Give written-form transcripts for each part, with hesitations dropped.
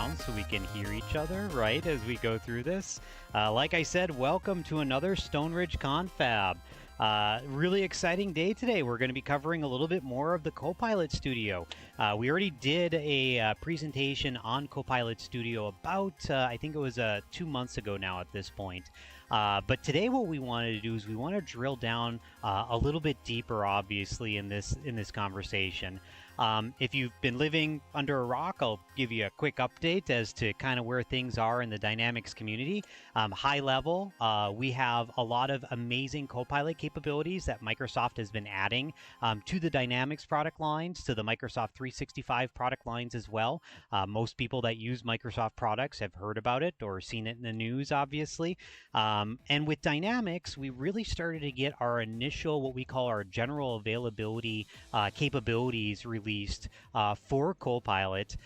down so we can hear each other, right, as we go through this. Like I said, welcome to another Stoneridge Confab. Really exciting day today. We're going to be covering a little bit more of the Copilot Studio. We already did a presentation on Copilot Studio about, I think it was 2 months ago now at this point. But today what we wanted to do is we want to drill down a little bit deeper, obviously, in this conversation. If you've been living under a rock, I'll give you a quick update as to kind of where things are in the Dynamics community. High level, we have a lot of amazing Copilot capabilities that Microsoft has been adding to the Dynamics product lines, to the Microsoft 365 product lines as well. Most people that use Microsoft products have heard about it or seen it in the news, obviously. And with Dynamics, we really started to get our initial, what we call our general availability capabilities released for Copilot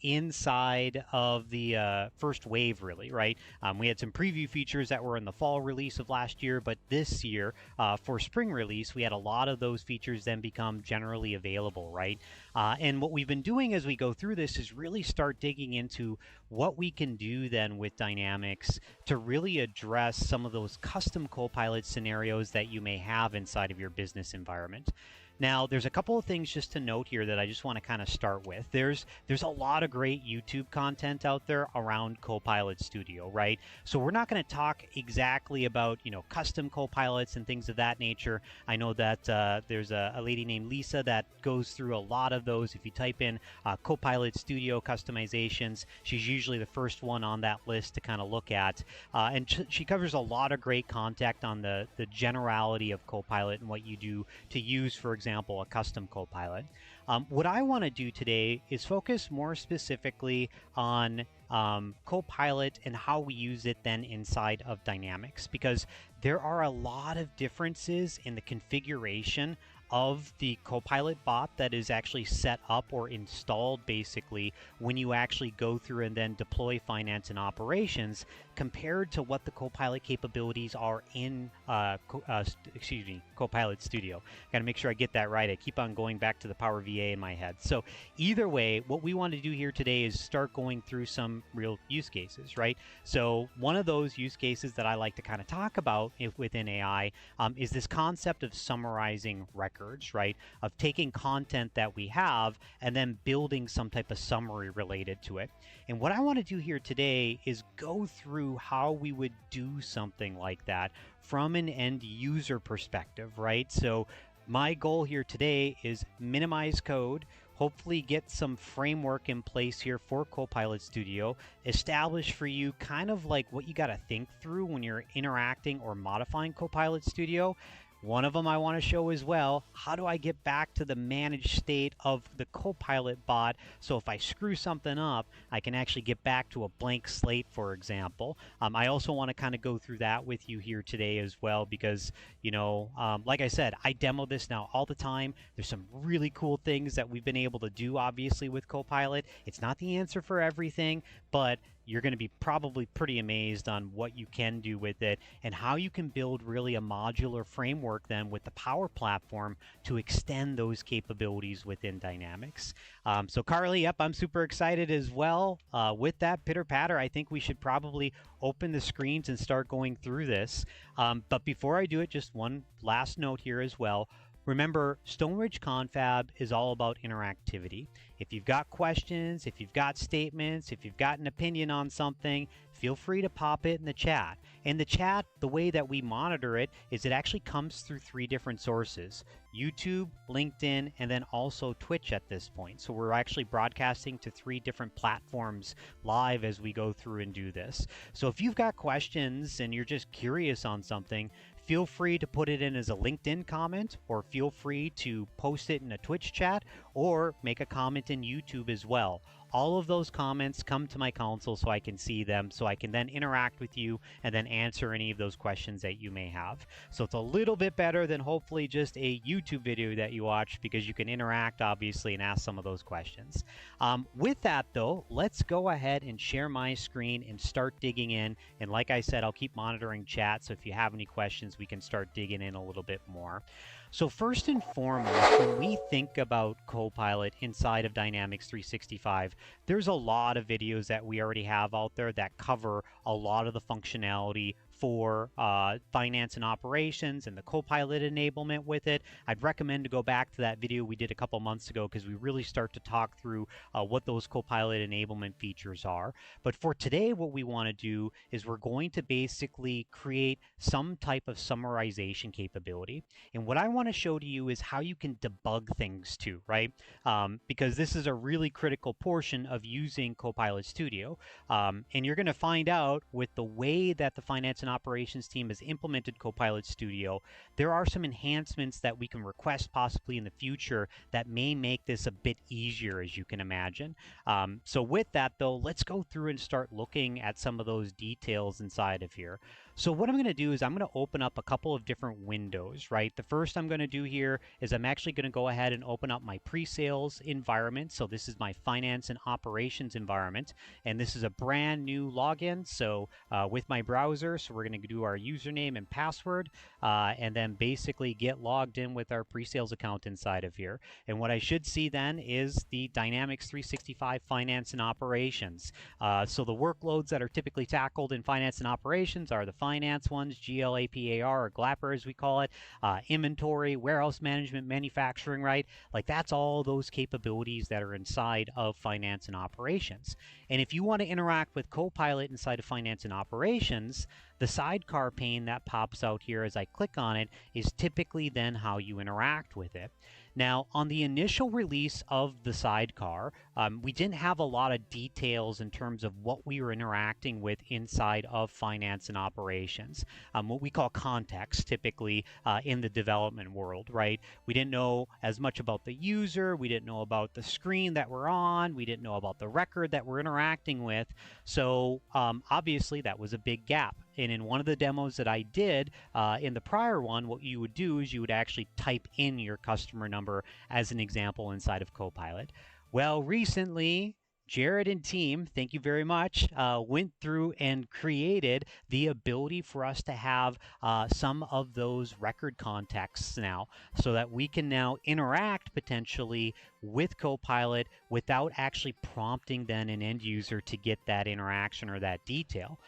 inside of the first wave, really, right? We had some preview features that were in the fall release of last year, but this year for spring release, we had a lot of those features then become generally available, right? And what we've been doing as we go through this is really start digging into what we can do then with Dynamics to really address some of those custom Copilot scenarios that you may have inside of your business environment. Now, there's a couple of things just to note here that I just want to kind of start with. There's a lot of great YouTube content out there around Copilot Studio, right? So we're not going to talk exactly about, custom Copilots and things of that nature. I know that there's a lady named Lisa that goes through a lot of those. If you type in Copilot Studio customizations, she's usually the first one on that list to kind of look at. And she covers a lot of great content on the generality of Copilot and what you do to use, for example, a custom Copilot. What I want to do today is focus more specifically on Copilot and how we use it then inside of Dynamics, because there are a lot of differences in the configuration of the Copilot bot that is actually set up or installed basically when you actually go through and then deploy finance and operations compared to what the Copilot capabilities are in Copilot Studio. Got to make sure I get that right. I keep on going back to the Power VA in my head. So either way, what we want to do here today is start going through some real use cases, right? So one of those use cases that I like to kind of talk about within AI is this concept of summarizing records, right? Of taking content that we have and then building some type of summary related to it. And what I want to do here today is go through how we would do something like that from an end user perspective, right? So my goal here today is minimize code, hopefully get some framework in place here for Copilot Studio, establish for you kind of like what you got to think through when you're interacting or modifying Copilot Studio. One of them I want to show as well, how do I get back to the managed state of the Copilot bot, so if I screw something up, I can actually get back to a blank slate, for example. I also want to kind of go through that with you here today as well, because, like I said, I demo this now all the time. There's some really cool things that we've been able to do, obviously, with Copilot. It's not the answer for everything, but you're going to be probably pretty amazed on what you can do with it and how you can build really a modular framework then with the Power Platform to extend those capabilities within Dynamics. So Carly, yep, I'm super excited as well. With that pitter patter, I think we should probably open the screens and start going through this. But before I do it, just one last note here as well. Remember, Stoneridge Confab is all about interactivity. If you've got questions, if you've got statements, if you've got an opinion on something, feel free to pop it in the chat. And the chat, the way that we monitor it is it actually comes through 3 different sources: YouTube, LinkedIn, and then also Twitch at this point. So we're actually broadcasting to 3 different platforms live as we go through and do this. So if you've got questions and you're just curious on something, feel free to put it in as a LinkedIn comment, or feel free to post it in a Twitch chat, or make a comment in YouTube as well. All of those comments come to my console so I can see them, so I can then interact with you and then answer any of those questions that you may have. So it's a little bit better than hopefully just a YouTube video that you watch, because you can interact, obviously, and ask some of those questions. With that, though, let's go ahead and share my screen and start digging in. And like I said, I'll keep monitoring chat, so if you have any questions, we can start digging in a little bit more. So first and foremost, when we think about Copilot inside of Dynamics 365, there's a lot of videos that we already have out there that cover a lot of the functionality for finance and operations and the Copilot enablement with it. I'd recommend to go back to that video we did a couple months ago because we really start to talk through what those Copilot enablement features are. But for today, what we want to do is we're going to basically create some type of summarization capability. And what I want to show to you is how you can debug things too, right? Because this is a really critical portion of using Copilot Studio. And you're going to find out with the way that the finance and operations team has implemented Copilot Studio, there are some enhancements that we can request possibly in the future that may make this a bit easier, as you can imagine. So with that, though, let's go through and start looking at some of those details inside of here. So what I'm going to do is I'm going to open up a couple of different windows, right? The first I'm going to do here is I'm actually going to go ahead and open up my pre-sales environment. So this is my finance and operations environment, and this is a brand new login. So with my browser, so we're going to do our username and password, and then basically get logged in with our pre-sales account inside of here. And what I should see then is the Dynamics 365 finance and operations. So the workloads that are typically tackled in finance and operations are the finance ones, GLAPAR or GLAPR as we call it, inventory, warehouse management, manufacturing, right? Like that's all those capabilities that are inside of finance and operations. And if you want to interact with Copilot inside of finance and operations, the sidecar pane that pops out here as I click on it is typically then how you interact with it. Now, on the initial release of the sidecar, we didn't have a lot of details in terms of what we were interacting with inside of finance and operations, what we call context typically in the development world, right? We didn't know as much about the user, we didn't know about the screen that we're on, we didn't know about the record that we're interacting with, so obviously that was a big gap. And in one of the demos that I did in the prior one, what you would do is you would actually type in your customer number as an example inside of Copilot. Well, recently, Jared and team, thank you very much, went through and created the ability for us to have some of those record contexts now so that we can now interact potentially with Copilot without actually prompting then an end user to get that interaction or that detail.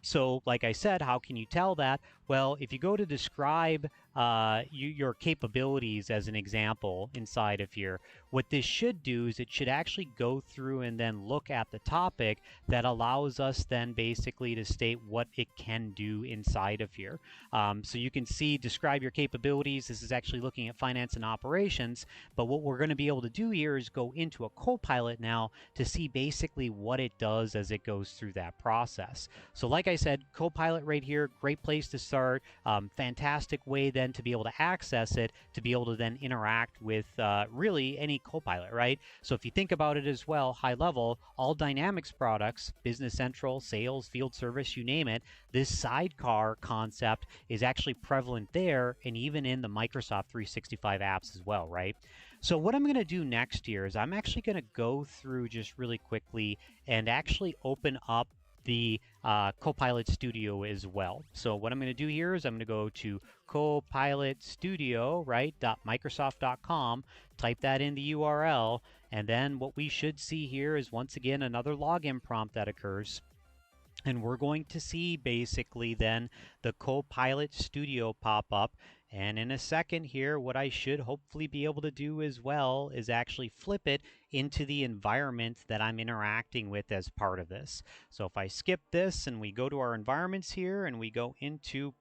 So like I said, how can you tell that? Well, if you go to describe your capabilities as an example inside of here, what this should do is it should actually go through and then look at the topic that allows us then basically to state what it can do inside of here. So you can see describe your capabilities. This is actually looking at finance and operations, but what we're going to be able to do here is go into a Copilot now to see basically what it does as it goes through that process. So like I said, Copilot right here, great place to start. Fantastic way then to be able to access it, to be able to then interact with really any Copilot, right? So if you think about it as well, high level, all Dynamics products, Business Central, Sales, Field Service, you name it, this sidecar concept is actually prevalent there and even in the Microsoft 365 apps as well, right? So what I'm going to do next here is I'm actually going to go through just really quickly and actually open up the Copilot Studio as well. So what I'm going to do here is I'm going to go to Copilot Studio, right, .microsoft.com, type that in the URL, and then what we should see here is once again another login prompt that occurs. And we're going to see basically then the Copilot Studio pop up. And in a second here, what I should hopefully be able to do as well is actually flip it into the environment that I'm interacting with as part of this. So if I skip this and we go to our environments here and we go into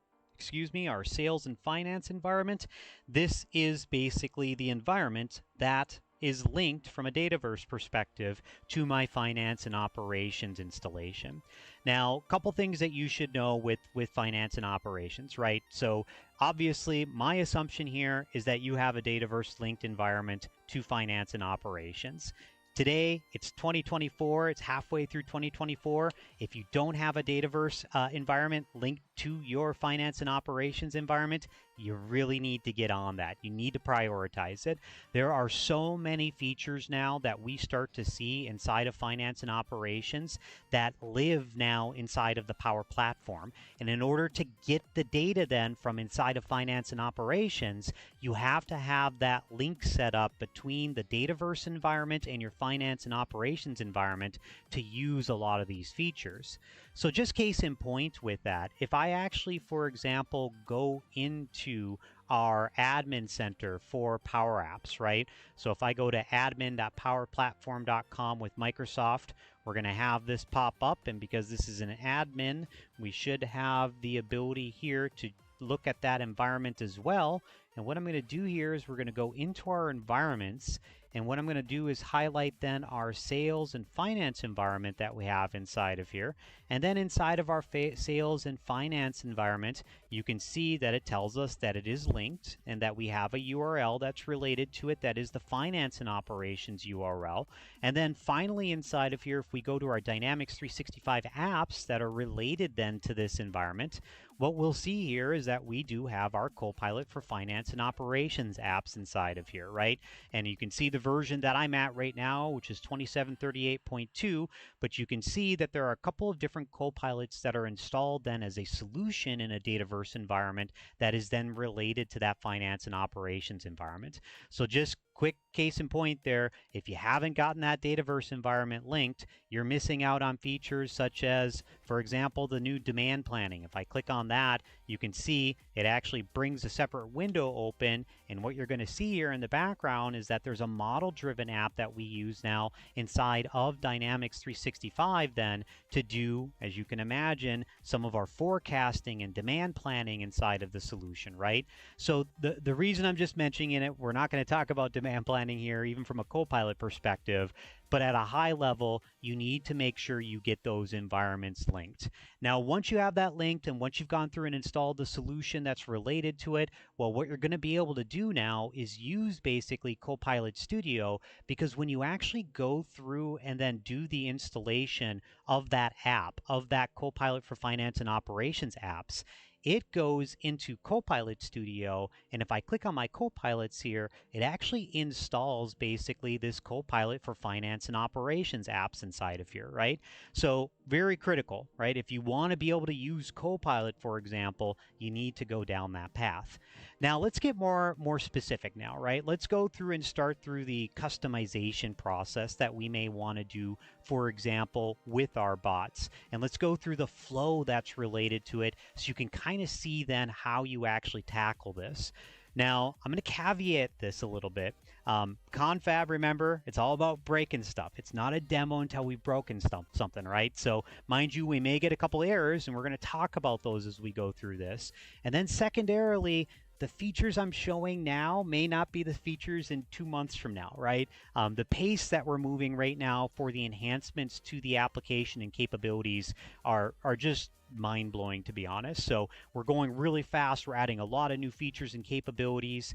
our sales and finance environment, this is basically the environment that is linked from a Dataverse perspective to my finance and operations installation. Now, a couple things that you should know with finance and operations, right? So obviously, my assumption here is that you have a Dataverse linked environment to finance and operations. Today, it's 2024, it's halfway through 2024. If you don't have a Dataverse environment linked to your finance and operations environment, you really need to get on that. You need to prioritize it. There are so many features now that we start to see inside of finance and operations that live now inside of the Power Platform. And in order to get the data then from inside of finance and operations, you have to have that link set up between the Dataverse environment and your finance and operations environment to use a lot of these features. So just case in point with that, if I actually, for example, go into our admin center for Power Apps, right? So if I go to admin.powerplatform.com with Microsoft, we're going to have this pop up. And because this is an admin, we should have the ability here to look at that environment as well. And what I'm going to do here is we're going to go into our environments. And what I'm going to do is highlight then our sales and finance environment that we have inside of here. And then inside of our sales and finance environment, you can see that it tells us that it is linked and that we have a URL that's related to it. That is the finance and operations URL. And then finally inside of here, if we go to our Dynamics 365 apps that are related then to this environment, what we'll see here is that we do have our Copilot for Finance and Operations apps inside of here, right? And you can see the version that I'm at right now, which is 2738.2, but you can see that there are a couple of different Copilots that are installed then as a solution in a Dataverse environment that is then related to that finance and operations environment. So just quick case in point there, if you haven't gotten that Dataverse environment linked, you're missing out on features such as, for example, the new demand planning. If I click on that, you can see it actually brings a separate window open, and what you're going to see here in the background is that there's a model-driven app that we use now inside of Dynamics 365 then to do, as you can imagine, some of our forecasting and demand planning inside of the solution, right? So the reason I'm just mentioning it, we're not going to talk about demand planning here, even from a Copilot perspective, but at a high level, you need to make sure you get those environments linked. Now, once you have that linked and once you've gone through and installed the solution that's related to it, well, what you're going to be able to do now is use basically Copilot Studio, because when you actually go through and then do the installation of that app, of that Copilot for Finance and Operations apps, it goes into Copilot Studio, and if I click on my Copilots here, it actually installs basically this Copilot for Finance and Operations apps inside of here, right? So very critical, right? If you want to be able to use Copilot, for example, you need to go down that path. Now let's get more specific now, right? Let's go through and start through the customization process that we may want to do, for example, with our bots. And let's go through the flow that's related to it so you can kind of see then how you actually tackle this. Now, I'm going to caveat this a little bit. Confab, remember, it's all about breaking stuff. It's not a demo until we've broken something, right? So, mind you, we may get a couple errors, and we're going to talk about those as we go through this. And then secondarily, the features I'm showing now may not be the features in 2 months from now, right? The pace that we're moving right now for the enhancements to the application and capabilities are just mind-blowing, to be honest. So we're going really fast. We're adding a lot of new features and capabilities.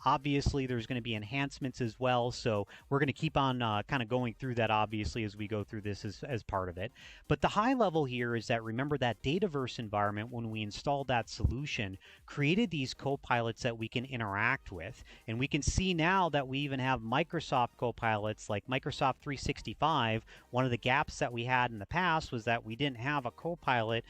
Obviously, there's going to be enhancements as well. So we're going to keep on kind of going through that, obviously, as we go through this as part of it. But the high level here is that, remember, that Dataverse environment, when we installed that solution, created these copilots that we can interact with. And we can see now that we even have Microsoft copilots like Microsoft 365. One of the gaps that we had in the past was that we didn't have a copilot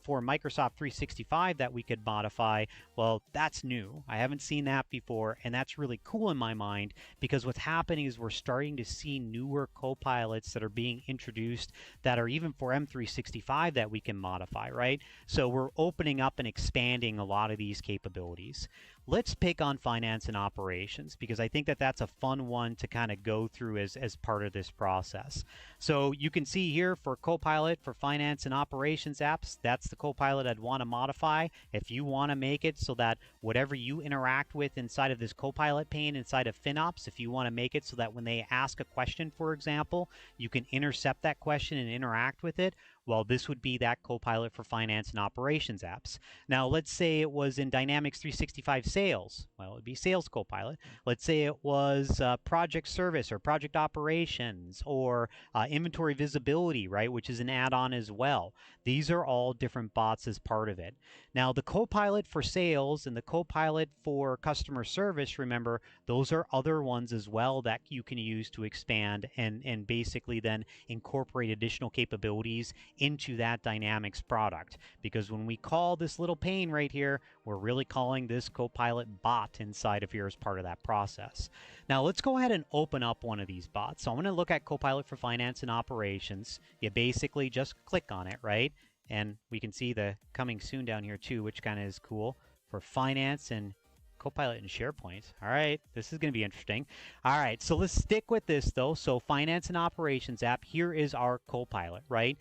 for Microsoft 365 that we could modify. Well, that's new. I haven't seen that before, and that's really cool in my mind, because what's happening is we're starting to see newer copilots that are being introduced that are even for M365 that we can modify, right? So we're opening up and expanding a lot of these capabilities. Let's pick on finance and operations, because I think that that's a fun one to kind of go through as part of this process. So you can see here for Copilot for Finance and Operations apps, that's the Copilot I'd want to modify. If you want to make it so that whatever you interact with inside of this Copilot pane inside of FinOps, if you want to make it so that when they ask a question, for example, you can intercept that question and interact with it, Well, this would be that Copilot for Finance and Operations apps. Now, let's say it was in Dynamics 365 Sales. Well, it would be Sales Copilot. Let's say it was Project Service or Project Operations or Inventory Visibility, right, which is an add-on as well. These are all different bots as part of it. Now, the Copilot for Sales and the Copilot for Customer Service, remember, those are other ones as well that you can use to expand and basically then incorporate additional capabilities into that Dynamics product. Because when we call this little pane right here, we're really calling this Copilot bot inside of here as part of that process. Now let's go ahead and open up one of these bots. So I'm going to look at Copilot for Finance and Operations. You basically just click on it, right? And we can see the coming soon down here too, which kind of is cool for finance and Copilot and SharePoint. All right, this is going to be interesting. All right, so let's stick with this though. So Finance and Operations app, here is our Copilot, right?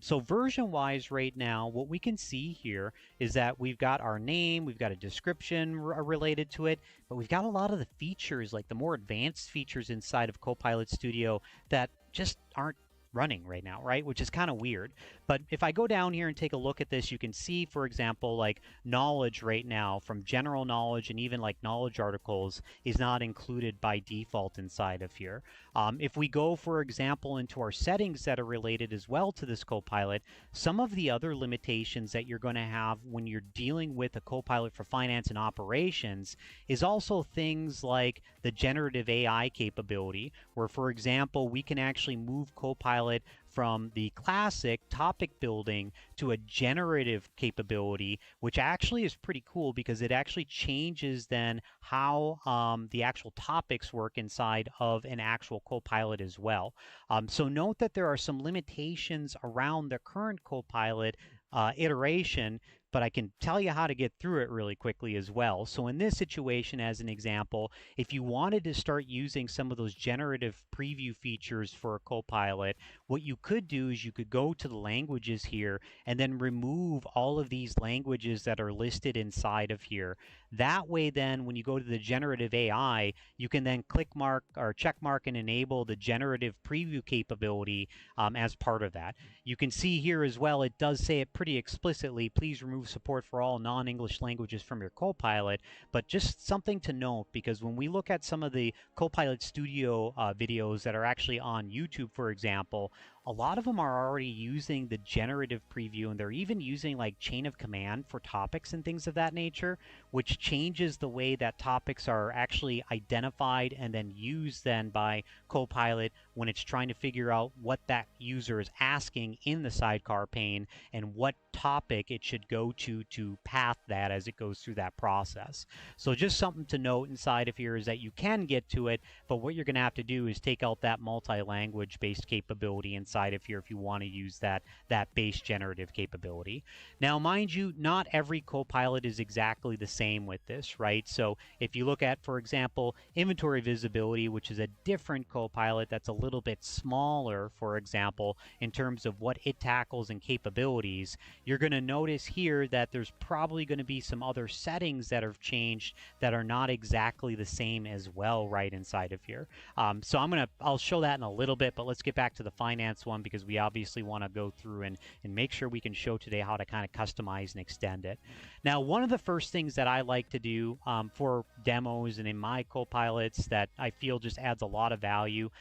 So version-wise right now, what we can see here is that we've got our name, we've got a description related to it, but we've got a lot of the features, like the more advanced features inside of Copilot Studio that just aren't running right now, right? Which is kind of weird. But if I go down here and take a look at this, you can see, for example, like knowledge right now from general knowledge and even like knowledge articles is not included by default inside of here. If we go, for example, into our settings that are related as well to this Copilot, some of the other limitations that you're going to have when you're dealing with a Copilot for Finance and Operations is also things like the generative AI capability, where, for example, we can actually move Copilot from the classic topic building to a generative capability, which actually is pretty cool because it actually changes then how the actual topics work inside of an actual Copilot as well. So note that there are some limitations around the current Copilot iteration, but I can tell you how to get through it really quickly as well. So in this situation, as an example, if you wanted to start using some of those generative preview features for a Copilot, what you could do is you could go to the languages here and then remove all of these languages that are listed inside of here. That way then, when you go to the generative AI, you can then click mark or check mark and enable the generative preview capability as part of that. You can see here as well, it does say it pretty explicitly, please remove support for all non-English languages from your Copilot, but just something to note, because when we look at some of the Copilot Studio videos that are actually on YouTube, for example, a lot of them are already using the generative preview, and they're even using like chain of command for topics and things of that nature, which changes the way that topics are actually identified and then used then by Copilot when it's trying to figure out what that user is asking in the sidecar pane and what topic it should go to path that as it goes through that process. So just something to note inside of here is that you can get to it, but what you're going to have to do is take out that multi-language based capability inside of here if you want to use that base generative capability. Now, mind you, not every Copilot is exactly the same with this, right? So if you look at, for example, inventory visibility, which is a different Copilot that's a little bit smaller, for example, in terms of what it tackles and capabilities, you're going to notice here that there's probably going to be some other settings that have changed that are not exactly the same as well right inside of here. So I'll show that in a little bit, but let's get back to the finance one because we obviously want to go through and make sure we can show today how to kind of customize and extend it. Now, one of the first things that I like to do for demos and in my Copilots that I feel just adds a lot of value,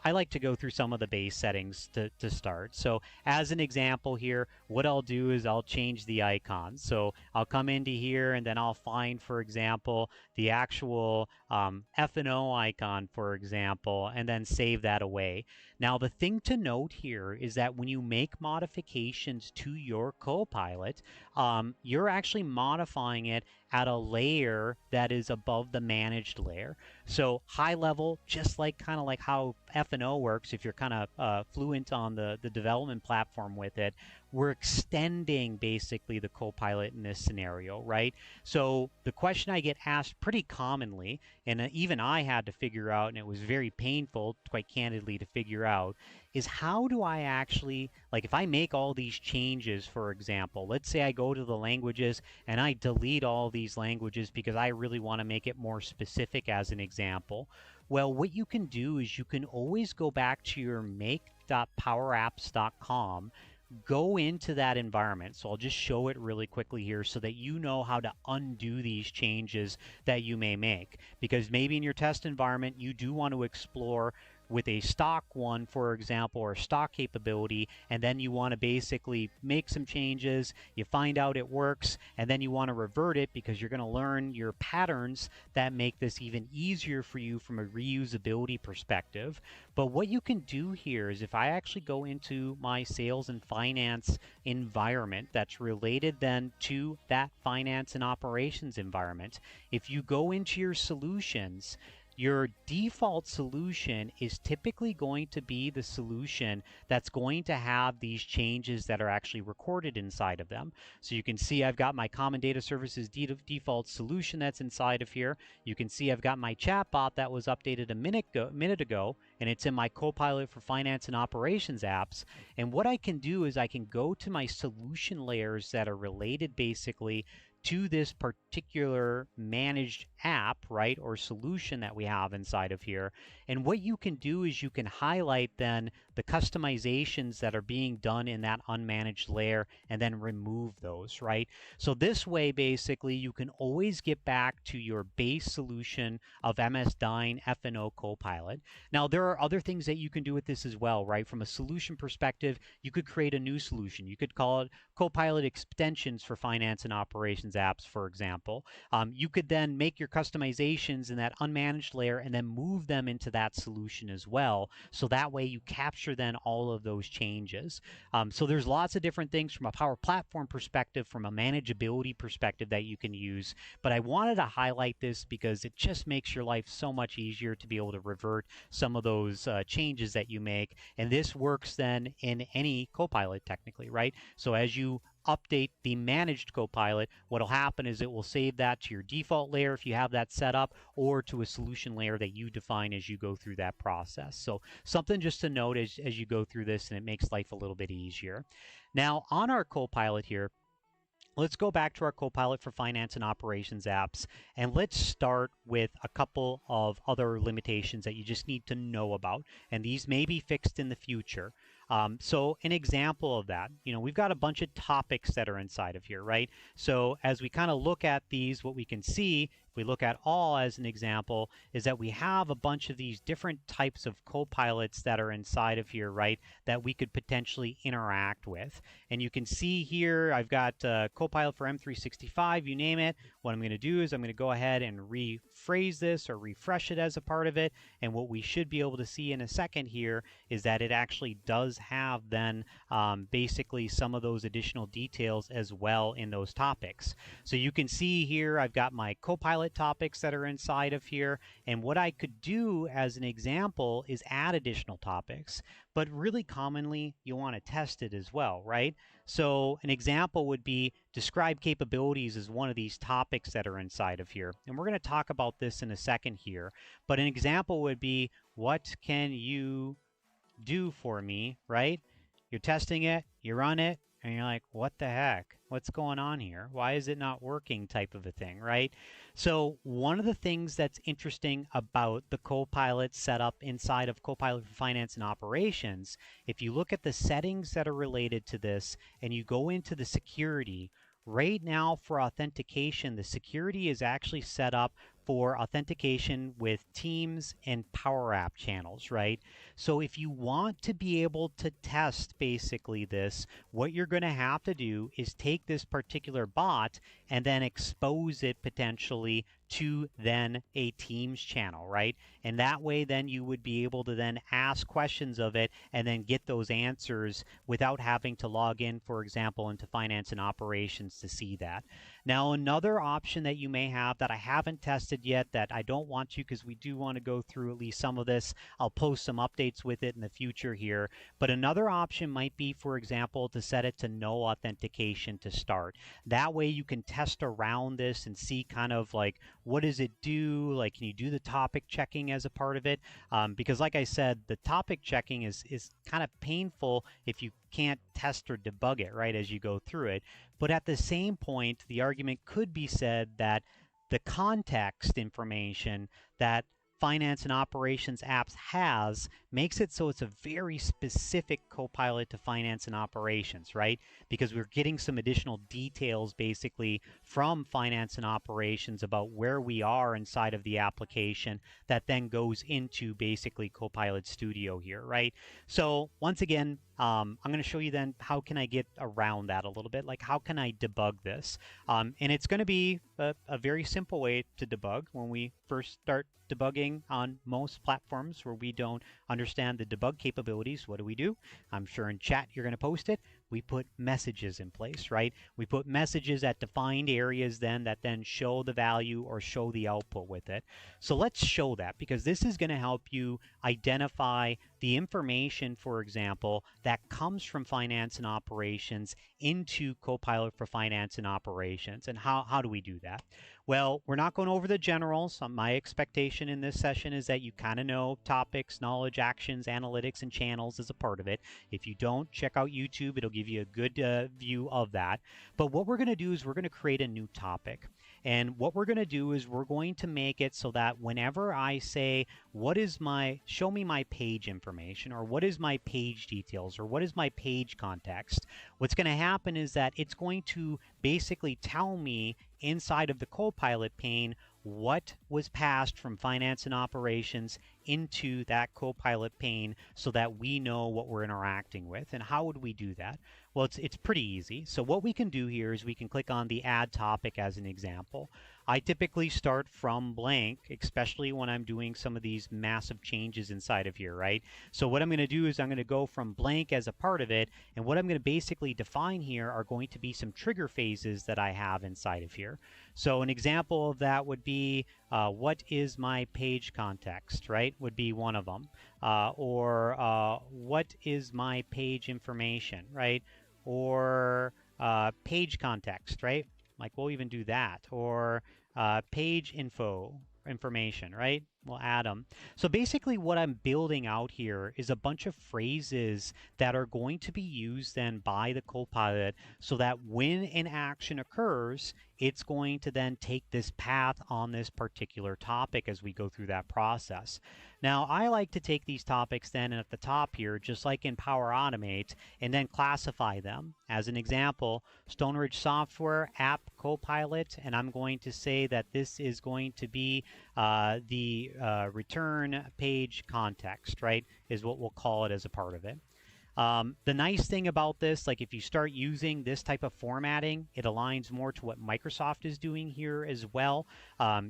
I like to go through some of the base settings to start. So as an example here, what I'll do is I'll change the icon. So I'll come into here and then I'll find, for example, the actual F&O icon, for example, and then save that away. Now, the thing to note here is that when you make modifications to your Copilot, you're actually modifying it at a layer that is above the managed layer. So high level, just like kind of like how F&O works, if you're kind of fluent on the development platform with it, we're extending basically the Copilot in this scenario, right? So the question I get asked pretty commonly, and even I had to figure out, and it was very painful, quite candidly, to figure out, is how do I actually, like if I make all these changes, for example, let's say I go to the languages and I delete all these languages because I really want to make it more specific as an example. Well, what you can do is you can always go back to your make.powerapps.com, go into that environment. So I'll just show it really quickly here so that you know how to undo these changes that you may make. Because maybe in your test environment, you do want to explore with a stock one, for example, or stock capability, and then you want to basically make some changes, you find out it works, and then you want to revert it because you're going to learn your patterns that make this even easier for you from a reusability perspective. But what you can do here is if I actually go into my sales and finance environment that's related then to that finance and operations environment, if you go into your solutions, your default solution is typically going to be the solution that's going to have these changes that are actually recorded inside of them. So you can see I've got my common data services default solution that's inside of here. You can see I've got my chatbot that was updated a minute ago, and it's in my Copilot for Finance and Operations apps. And what I can do is I can go to my solution layers that are related basically to this particular managed app, right, or solution that we have inside of here. And what you can do is you can highlight then the customizations that are being done in that unmanaged layer and then remove those, right? So this way, basically, you can always get back to your base solution of MS-DYNE F&O Copilot. Now, there are other things that you can do with this as well, right? From a solution perspective, you could create a new solution. You could call it Copilot Extensions for Finance and Operations apps, for example. You could then make your customizations in that unmanaged layer and then move them into that solution as well. So that way you capture then all of those changes. So there's lots of different things from a Power Platform perspective, from a manageability perspective that you can use. But I wanted to highlight this because it just makes your life so much easier to be able to revert some of those changes that you make. And this works then in any Copilot technically, right? So as you update the managed Copilot, what'll happen is it will save that to your default layer if you have that set up, or to a solution layer that you define as you go through that process. So something just to note as you go through this, and it makes life a little bit easier. Now on our Copilot here, let's go back to our Copilot for Finance and Operations apps, and let's start with a couple of other limitations that you just need to know about, and these may be fixed in the future. So an example of that, we've got a bunch of topics that are inside of here, right? So as we kind of look at these, what we can see, if we look at all as an example, is that we have a bunch of these different types of Copilots that are inside of here, right, that we could potentially interact with. And you can see here, I've got Copilot for M365, you name it. What I'm going to do is I'm going to go ahead and rephrase this or refresh it as a part of it. And what we should be able to see in a second here is that it actually does have then basically some of those additional details as well in those topics. So you can see here I've got my Copilot topics that are inside of here, and what I could do as an example is add additional topics. But really commonly you want to test it as well, right? So an example would be describe capabilities as one of these topics that are inside of here. And we're going to talk about this in a second here. But an example would be, what can you do for me, right? You're testing it, you run it, and you're like, what the heck? What's going on here? Why is it not working, type of a thing, right? So one of the things that's interesting about the Copilot setup inside of Copilot for Finance and Operations, if you look at the settings that are related to this and you go into the security, right now for authentication, the security is actually set up for authentication with Teams and Power App channels, right? So if you want to be able to test basically this, what you're going to have to do is take this particular bot and then expose it potentially to then a Teams channel, right? And that way then you would be able to then ask questions of it and then get those answers without having to log in, for example, into Finance and Operations to see that. Now, another option that you may have that I haven't tested yet, that I don't want to because we do want to go through at least some of this. I'll post some updates with it in the future here. But another option might be, for example, to set it to no authentication to start. That way you can test around this and see kind of like, what does it do? Like, can you do the topic checking as a part of it? Because like I said, the topic checking is kind of painful if you can't test or debug it, right, as you go through it. But at the same point, the argument could be said that the context information that finance and operations apps has makes it so it's a very specific Copilot to finance and operations, right? Because we're getting some additional details basically from finance and operations about where we are inside of the application that then goes into basically Copilot Studio here, right? So once again, I'm going to show you then how can I get around that a little bit, like how can I debug this? And it's going to be a very simple way to debug when we first start debugging on most platforms where we don't understand the debug capabilities. What do? I'm sure in chat you're going to post it. We put messages in place, right? We put messages at defined areas then that then show the value or show the output with it. So let's show that, because this is going to help you identify the information, for example, that comes from finance and operations into Copilot for finance and operations. And how do we do that? Well, we're not going over the generals. My expectation in this session is that you kind of know topics, knowledge, actions, analytics, and channels as a part of it. If you don't, check out YouTube. It'll give you a good view of that. But what we're going to do is we're going to create a new topic. And what we're going to do is we're going to make it so that whenever I say, show me my page information, or what is my page details, or what is my page context, what's going to happen is that it's going to basically tell me inside of the Copilot pane what was passed from finance and operations into that Copilot pane so that we know what we're interacting with. And how would we do that? Well, it's pretty easy. So what we can do here is we can click on the add topic as an example. I typically start from blank, especially when I'm doing some of these massive changes inside of here, right? So what I'm going to do is I'm going to go from blank as a part of it, and what I'm going to basically define here are going to be some trigger phases that I have inside of here. So an example of that would be what is my page context, right? Would be one of them. Or what is my page information, right? Or page context, right? Like we'll even do that. Or page information, right? We'll add them. So basically what I'm building out here is a bunch of phrases that are going to be used then by the Copilot so that when an action occurs, it's going to then take this path on this particular topic as we go through that process. Now, I like to take these topics then at the top here, just like in Power Automate, and then classify them. As an example, Stoneridge Software App Copilot, and I'm going to say that this is going to be the return page context, right, is what we'll call it as a part of it. The nice thing about this, like if you start using this type of formatting, it aligns more to what Microsoft is doing here as well.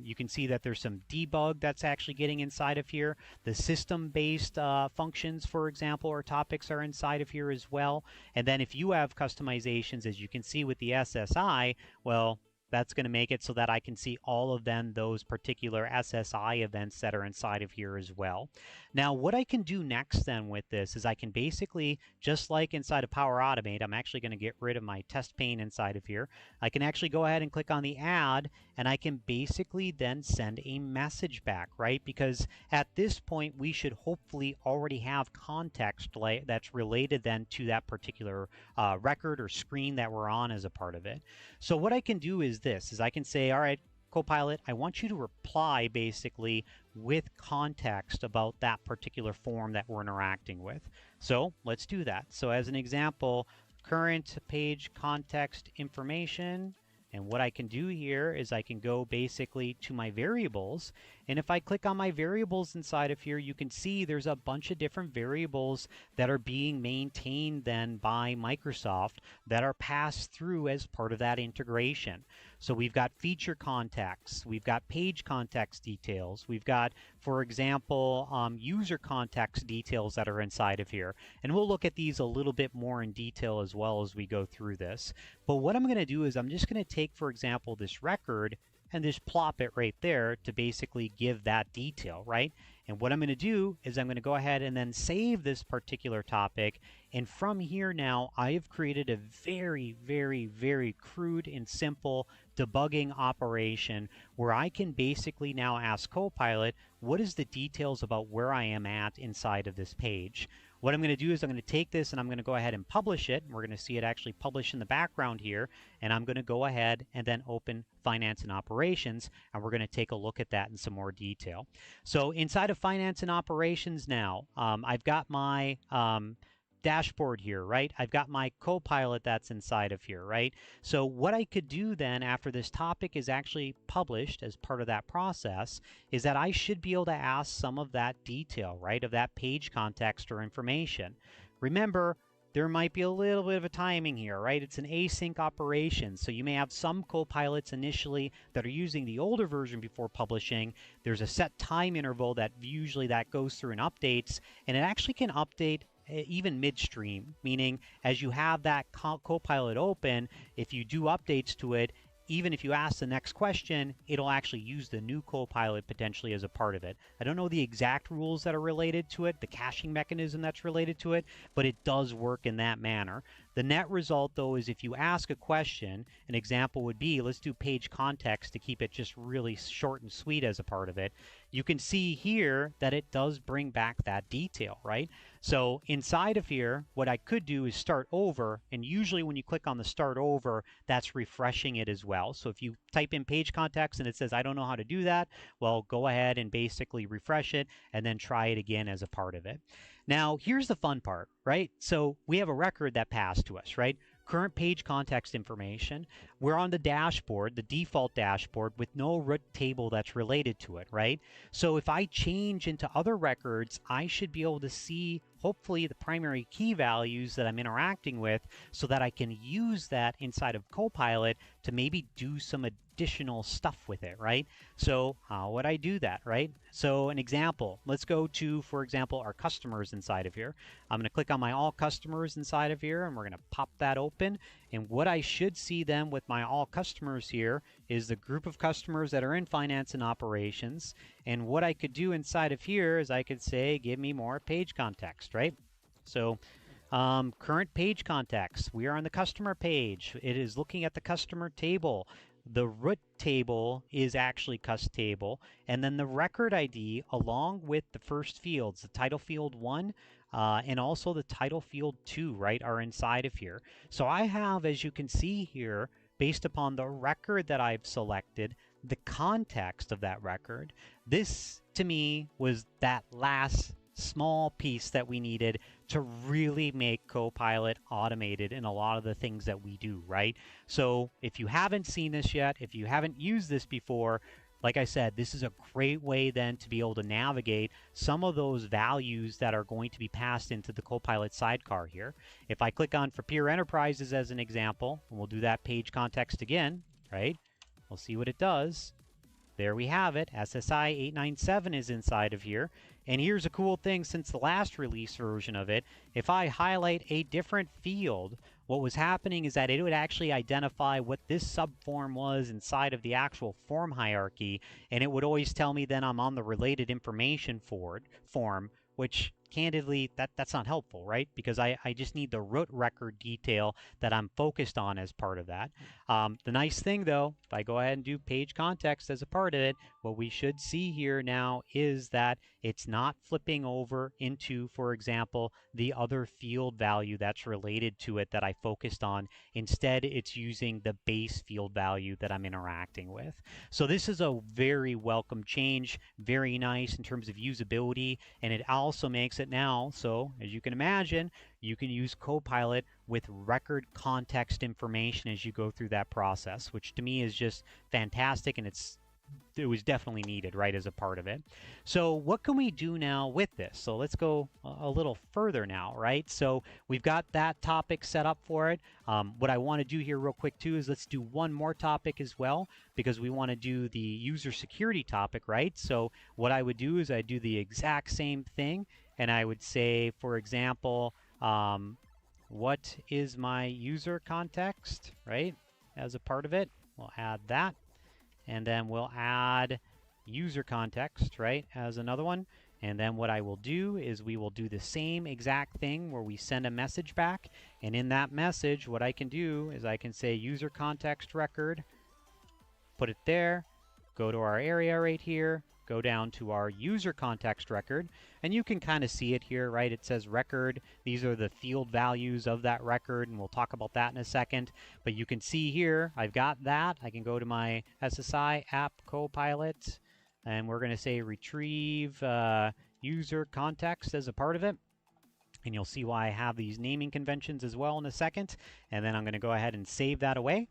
You can see that there's some debug that's actually getting inside of here. The system-based functions, for example, or topics are inside of here as well. And then if you have customizations, as you can see with the SSI, well, that's going to make it so that I can see all of them, those particular SSI events that are inside of here as well. Now, what I can do next then with this is I can basically, just like inside of Power Automate, I'm actually going to get rid of my test pane inside of here. I can actually go ahead and click on the add, and I can basically then send a message back, right? Because at this point, we should hopefully already have context that's related then to that particular record or screen that we're on as a part of it. So what I can do is I can say, all right, Copilot, I want you to reply basically with context about that particular form that we're interacting with. So let's do that. So as an example, current page context information. And what I can do here is I can go basically to my variables. And if I click on my variables inside of here, you can see there's a bunch of different variables that are being maintained then by Microsoft that are passed through as part of that integration. So we've got feature context, we've got page context details, we've got, for example, user context details that are inside of here. And we'll look at these a little bit more in detail as well as we go through this. But what I'm going to do is I'm just going to take, for example, this record and just plop it right there to basically give that detail, right? And what I'm going to do is I'm going to go ahead and then save this particular topic. And from here now, I have created a very, very, very crude and simple debugging operation where I can basically now ask Copilot, what is the details about where I am at inside of this page? What I'm going to do is I'm going to take this and I'm going to go ahead and publish it. We're going to see it actually publish in the background here. And I'm going to go ahead and then open Finance and Operations, and we're going to take a look at that in some more detail. So inside of Finance and Operations now, I've got my dashboard here, right? I've got my Copilot that's inside of here, right? So what I could do then after this topic is actually published as part of that process is that I should be able to ask some of that detail, right, of that page context or information. Remember, there might be a little bit of a timing here, right? It's an async operation, so you may have some Copilots initially that are using the older version before publishing. There's a set time interval that usually that goes through and updates, and it actually can update even midstream, meaning as you have that Copilot open, if you do updates to it, even if you ask the next question, it'll actually use the new Copilot potentially as a part of it. I don't know the exact rules that are related to it, the caching mechanism that's related to it, but it does work in that manner. The net result, though, is if you ask a question, an example would be, let's do page context to keep it just really short and sweet as a part of it. You can see here that it does bring back that detail, right? So inside of here, what I could do is start over, and usually when you click on the start over, that's refreshing it as well. So if you type in page context and it says, I don't know how to do that, well, go ahead and basically refresh it and then try it again as a part of it. Now, here's the fun part, right? So we have a record that passed to us, right? Current page context information. We're on the dashboard, the default dashboard, with no root table that's related to it, right? So if I change into other records, I should be able to see hopefully the primary key values that I'm interacting with so that I can use that inside of Copilot to maybe do some additional stuff with it, right? So how would I do that, right? So an example, let's go to, for example, our customers inside of here. I'm going to click on my all customers inside of here, and we're going to pop that open. And what I should see then with my all customers here is the group of customers that are in finance and operations. And what I could do inside of here is I could say, give me more page context, right? So current page context, we are on the customer page. It is looking at the customer table. The root table is actually cust table, and then the record ID along with the first fields, the title field 1 and also the title field 2, right, are inside of here. So I have, as you can see here, based upon the record that I've selected, the context of that record. This, to me, was that last small piece that we needed to really make Copilot automated in a lot of the things that we do, right? So if you haven't seen this yet, if you haven't used this before, like I said, this is a great way then to be able to navigate some of those values that are going to be passed into the Copilot sidecar here. If I click on for Peer Enterprises as an example, and we'll do that page context again, right? We'll see what it does. There we have it. SSI 897 is inside of here. And here's a cool thing since the last release version of it. If I highlight a different field, what was happening is that it would actually identify what this subform was inside of the actual form hierarchy, and it would always tell me then I'm on the related information form, which candidly, that's not helpful, right? Because I just need the root record detail that I'm focused on as part of that. The nice thing, though, if I go ahead and do page context as a part of it, what we should see here now is that it's not flipping over into, for example, the other field value that's related to it that I focused on. Instead, it's using the base field value that I'm interacting with. So this is a very welcome change, very nice in terms of usability, and it also makes it now, so as you can imagine, you can use Copilot with record context information as you go through that process, which to me is just fantastic, and it was definitely needed, right, as a part of it. So what can we do now with this? So let's go a little further now, right? So we've got that topic set up for it. What I want to do here real quick too is let's do one more topic as well, because we want to do the user security topic, right? So what I would do is I do the exact same thing, and I would say, for example, what is my user context, right, as a part of it. We'll add that. And then we'll add user context, right, as another one. And then what I will do is we will do the same exact thing where we send a message back. And in that message, what I can do is I can say user context record put it there, go to our area right here, go down to our user context record, and you can kind of see it here, right? It says record. These are the field values of that record, and we'll talk about that in a second. But you can see here, I've got that. I can go to my SSI app Copilot, and we're going to say retrieve user context as a part of it. And you'll see why I have these naming conventions as well in a second. And then I'm going to go ahead and save that away.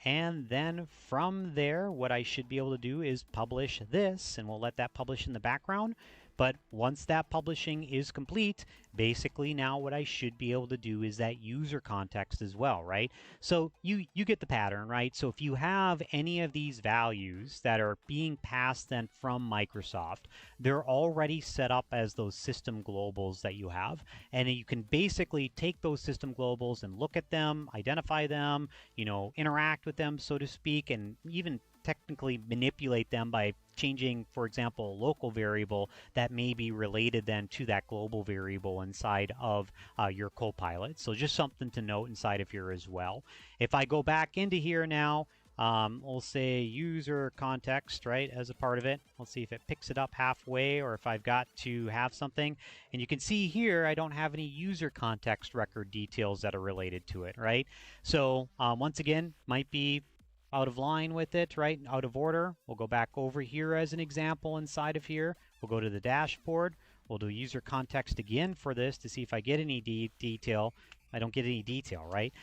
And then from there, what I should be able to do is publish this, and we'll let that publish in the background. But once that publishing is complete, basically now what I should be able to do is that user context as well, right? So you get the pattern, right? So if you have any of these values that are being passed then from Microsoft, they're already set up as those system globals that you have. And you can basically take those system globals and look at them, identify them, interact with them, so to speak, and even technically manipulate them by changing, for example, a local variable that may be related then to that global variable inside of your Copilot. So just something to note inside of here as well. If I go back into here now, we'll say user context, right, as a part of it. Let's see if it picks it up halfway or if I've got to have something. And you can see here, I don't have any user context record details that are related to it, right? So once again, might be out of line with it, right? Out of order. We'll go back over here as an example inside of here. We'll go to the dashboard. We'll do user context again for this to see if I get any detail. I don't get any detail, right?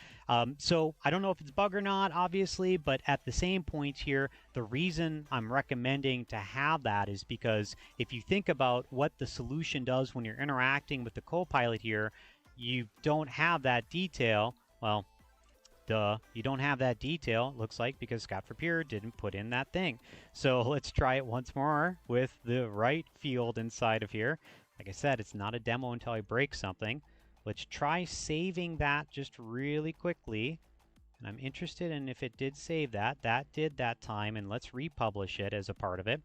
So I don't know if it's bug or not, obviously, but at the same point here, the reason I'm recommending to have that is because if you think about what the solution does when you're interacting with the Copilot here, you don't have that detail. Well, duh, you don't have that detail, it looks like, because Scott Frappier didn't put in that thing. So let's try it once more with the right field inside of here. Like I said, it's not a demo until I break something. Let's try saving that just really quickly. And I'm interested in if it did save that. That did that time, and let's republish it as a part of it.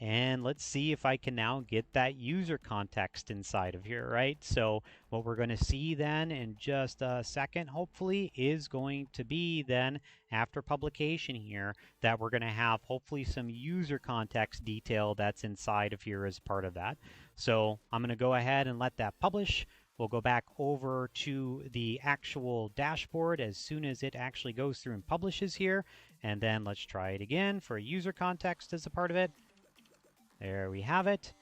And let's see if I can now get that user context inside of here, right? So what we're going to see then in just a second, hopefully, is going to be then after publication here that we're going to have hopefully some user context detail that's inside of here as part of that. So I'm going to go ahead and let that publish. We'll go back over to the actual dashboard as soon as it actually goes through and publishes here. And then let's try it again for user context as a part of it. There we have it.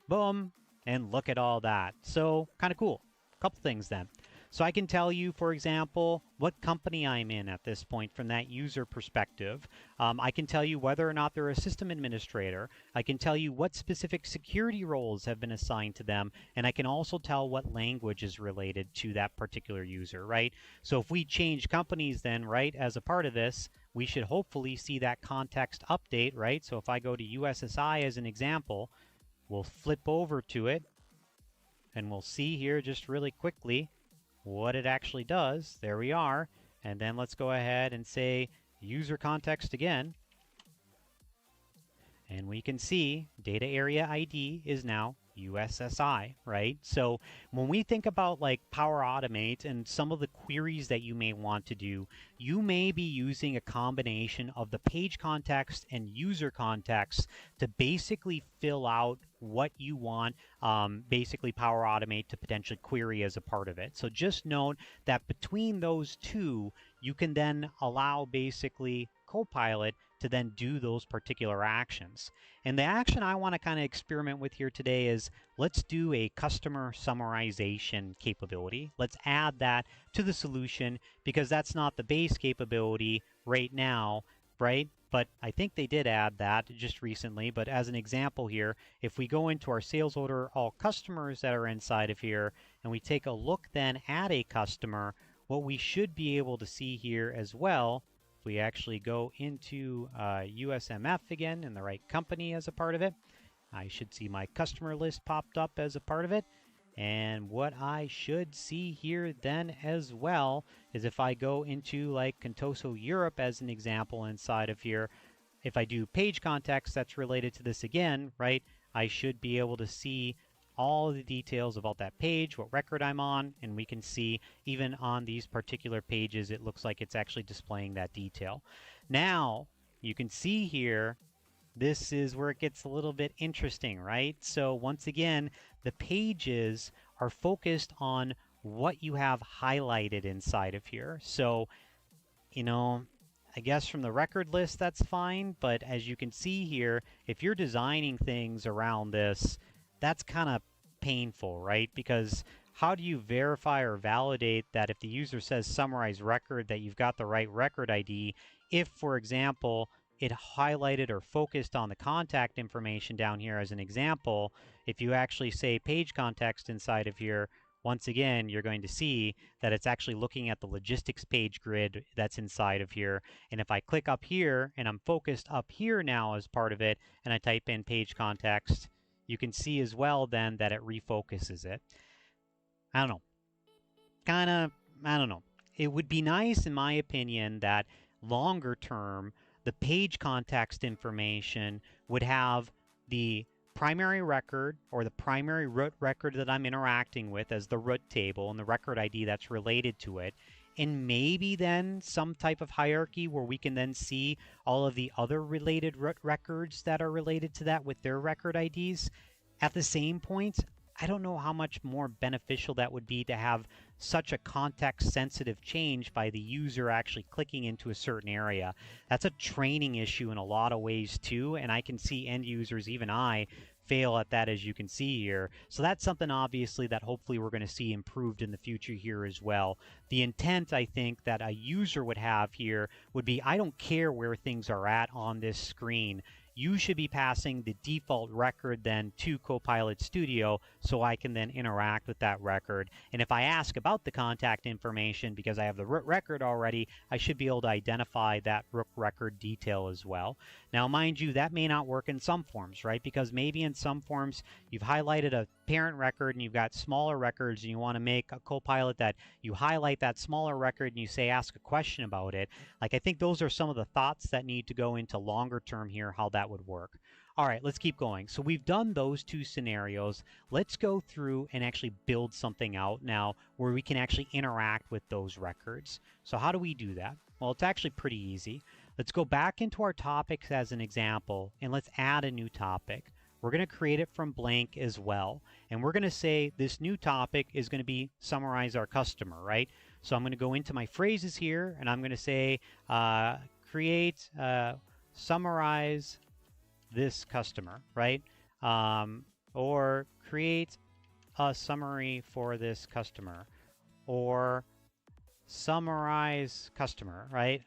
Boom. And look at all that. So kind of cool. A couple things then. So I can tell you, for example, what company I'm in at this point from that user perspective. I can tell you whether or not they're a system administrator. I can tell you what specific security roles have been assigned to them. And I can also tell what language is related to that particular user, right? So if we change companies then, right, as a part of this, we should hopefully see that context update, right? So if I go to USSI as an example, we'll flip over to it and we'll see here just really quickly what it actually does. There we are. And then let's go ahead and say user context again. And we can see data area ID is now USSI, right? So when we think about like Power Automate and some of the queries that you may want to do, you may be using a combination of the page context and user context to basically fill out what you want basically Power Automate to potentially query as a part of it. So just note that between those two, you can then allow basically Copilot to then do those particular actions. And the action I want to kind of experiment with here today is let's do a customer summarization capability. Let's add that to the solution because that's not the base capability right now, right? But I think they did add that just recently. But as an example here, if we go into our sales order, all customers that are inside of here, and we take a look then at a customer, what we should be able to see here as well, if we actually go into USMF again and the right company as a part of it, I should see my customer list popped up as a part of it. And what I should see here then as well is if I go into like Contoso Europe as an example inside of here, if I do page context that's related to this again, right, I should be able to see all the details about that page, what record I'm on, and we can see even on these particular pages, it looks like it's actually displaying that detail. Now, you can see here, this is where it gets a little bit interesting, right? So once again, the pages are focused on what you have highlighted inside of here. So, you know, I guess from the record list, that's fine. But as you can see here, if you're designing things around this, that's kind of painful, right? Because how do you verify or validate that if the user says summarize record, that you've got the right record ID if, for example, it highlighted or focused on the contact information down here as an example? If you actually say page context inside of here, once again, you're going to see that it's actually looking at the logistics page grid that's inside of here. And if I click up here and I'm focused up here now as part of it, and I type in page context, you can see as well then that it refocuses it. I don't know. I don't know. It would be nice, in my opinion, that longer term, the page context information would have the primary record or the primary root record that I'm interacting with as the root table and the record ID that's related to it. And maybe then some type of hierarchy where we can then see all of the other related root records that are related to that with their record IDs. At the same point, I don't know how much more beneficial that would be to have such a context-sensitive change by the user actually clicking into a certain area. That's a training issue in a lot of ways too, and I can see end users, even I, fail at that, as you can see here. So that's something obviously that hopefully we're going to see improved in the future here as well. The intent, I think, that a user would have here would be, I don't care where things are at on this screen. You should be passing the default record then to Copilot Studio so I can then interact with that record. And if I ask about the contact information because I have the root record already, I should be able to identify that root record detail as well. Now, mind you, that may not work in some forms, right? Because maybe in some forms you've highlighted a parent record and you've got smaller records and you want to make a Copilot that you highlight that smaller record and you say ask a question about it. Like, I think those are some of the thoughts that need to go into longer term here, how that would work. All right, let's keep going. So we've done those two scenarios. Let's go through and actually build something out now where we can actually interact with those records. So how do we do that? Well, it's actually pretty easy. Let's go back into our topics as an example and let's add a new topic. We're going to create it from blank as well. And we're going to say this new topic is going to be summarize our customer, right? So I'm going to go into my phrases here and I'm going to say create summarize this customer, right? Or create a summary for this customer, or summarize customer, right?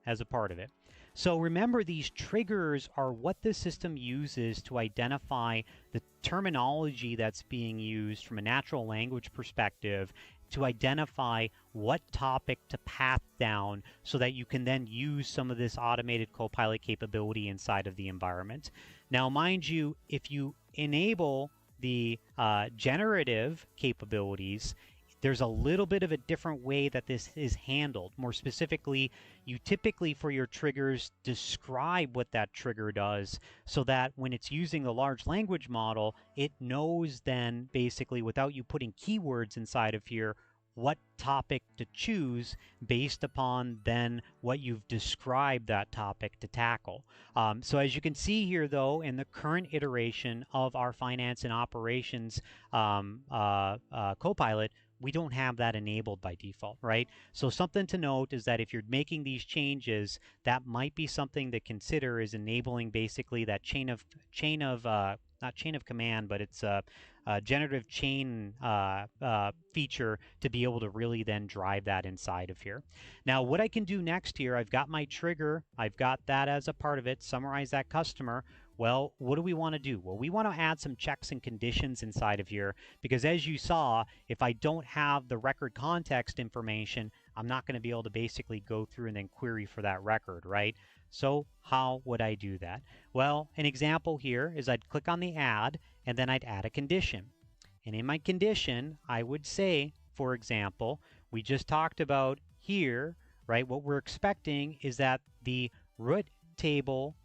As a part of it. So remember, these triggers are what the system uses to identify the terminology that's being used from a natural language perspective to identify what topic to path down so that you can then use some of this automated Copilot capability inside of the environment. Now, mind you, if you enable the generative capabilities, there's a little bit of a different way that this is handled. More specifically, you typically, for your triggers, describe what that trigger does so that when it's using the large language model, it knows then basically, without you putting keywords inside of here, what topic to choose based upon then what you've described that topic to tackle. So as you can see here, though, in the current iteration of our finance and operations Copilot, we don't have that enabled by default, right? So something to note is that if you're making these changes, that might be something to consider, is enabling basically that not chain of command, but it's a generative chain feature to be able to really then drive that inside of here. Now, what I can do next here, I've got my trigger, I've got that as a part of it, summarize that customer. Well, what do we want to do? Well, we want to add some checks and conditions inside of here because, as you saw, if I don't have the record context information, I'm not going to be able to basically go through and then query for that record, right? So how would I do that? Well, an example here is I'd click on the add and then I'd add a condition. And in my condition, I would say, for example, we just talked about here, right? What we're expecting is that the root table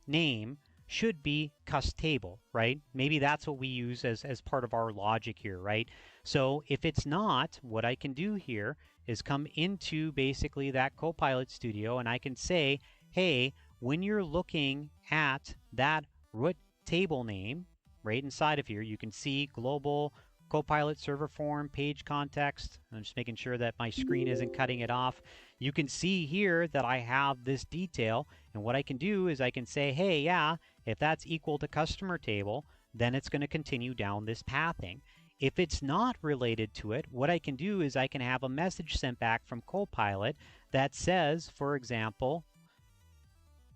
name should be cust table, right? Maybe that's what we use as part of our logic here, right? So if it's not, what I can do here is come into basically that Copilot Studio and I can say, hey, when you're looking at that root table name right inside of here, you can see global Copilot server form, page context. I'm just making sure that my screen isn't cutting it off. You can see here that I have this detail, and what I can do is I can say, hey, yeah, if that's equal to customer table, then it's going to continue down this pathing. If it's not related to it, what I can do is I can have a message sent back from Copilot that says, for example,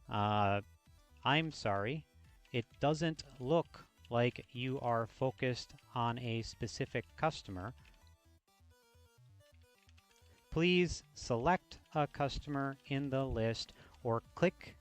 I'm sorry, it doesn't look like you are focused on a specific customer. Please select a customer in the list or click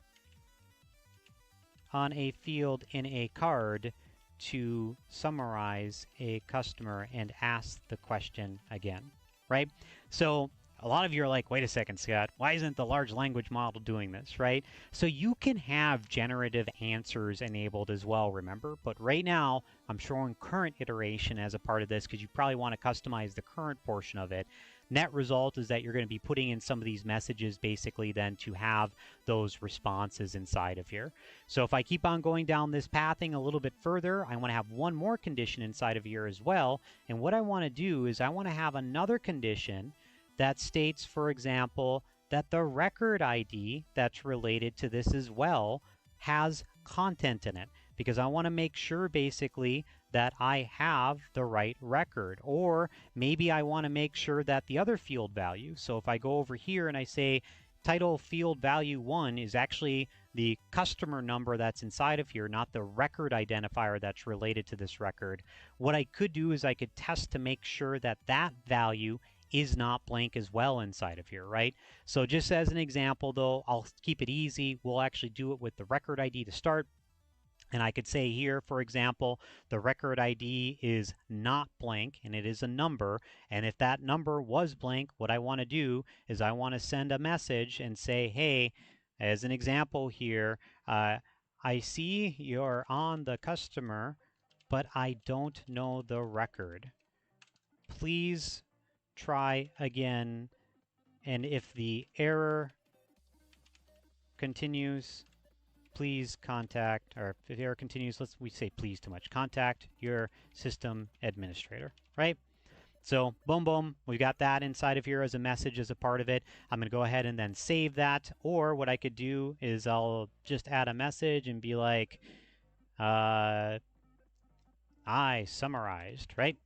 on a field in a card to summarize a customer and ask the question again, right? So a lot of you are like, wait a second, Scott, why isn't the large language model doing this, right? So you can have generative answers enabled as well, remember? But right now, I'm showing current iteration as a part of this because you probably want to customize the current portion of it. Net result is that you're going to be putting in some of these messages basically then to have those responses inside of here. So if I keep on going down this pathing a little bit further, I want to have one more condition inside of here as well. And what I want to do is I want to have another condition that states, for example, that the record ID that's related to this as well has content in it, because I want to make sure basically that I have the right record, or maybe I want to make sure that the other field value. So if I go over here and I say title field value 1 is actually the customer number that's inside of here, not the record identifier that's related to this record, what I could do is I could test to make sure that that value is not blank as well inside of here, right? So just as an example though, I'll keep it easy. We'll actually do it with the record ID to start. And I could say here, for example, the record ID is not blank and it is a number. And if that number was blank, what I want to do is I want to send a message and say, hey, as an example here, I see you're on the customer, but I don't know the record. Please try again, and if the error continues, please contact, or if the error continues, we say please too much, contact your system administrator, right? So boom, boom, we got that inside of here as a message as a part of it. I'm going to go ahead and then save that, or what I could do is I'll just add a message and be like, I summarized, right?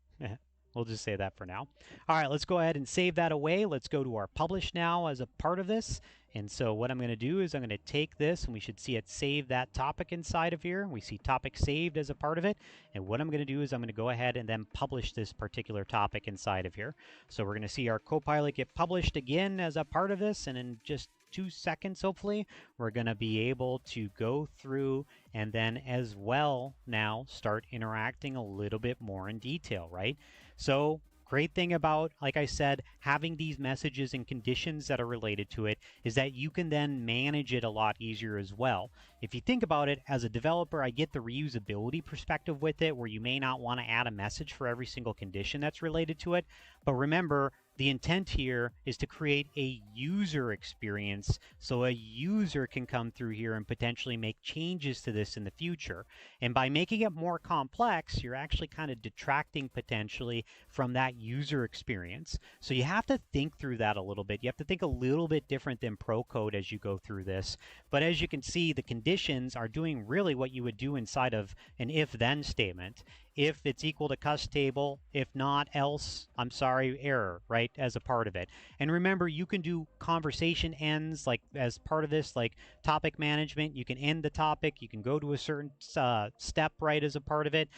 We'll just say that for now. All right, let's go ahead and save that away. Let's go to our publish now as a part of this. And so what I'm going to do is I'm going to take this, and we should see it save that topic inside of here. We see topic saved as a part of it. And what I'm going to do is I'm going to go ahead and then publish this particular topic inside of here. So we're going to see our Copilot get published again as a part of this. And in just 2 seconds, hopefully, we're going to be able to go through and then as well now start interacting a little bit more in detail, right? So great thing about, like I said, having these messages and conditions that are related to it is that you can then manage it a lot easier as well. If you think about it, as a developer, I get the reusability perspective with it, where you may not want to add a message for every single condition that's related to it. But remember, the intent here is to create a user experience so a user can come through here and potentially make changes to this in the future. And by making it more complex, you're actually kind of detracting potentially from that user experience. So you have to think through that a little bit. You have to think a little bit different than pro code as you go through this. But as you can see, the conditions are doing really what you would do inside of an if-then statement. If it's equal to cust table, if not, else, I'm sorry, error, right, as a part of it. And remember, you can do conversation ends like as part of this, like topic management. You can end the topic. You can go to a certain step, right, as a part of it.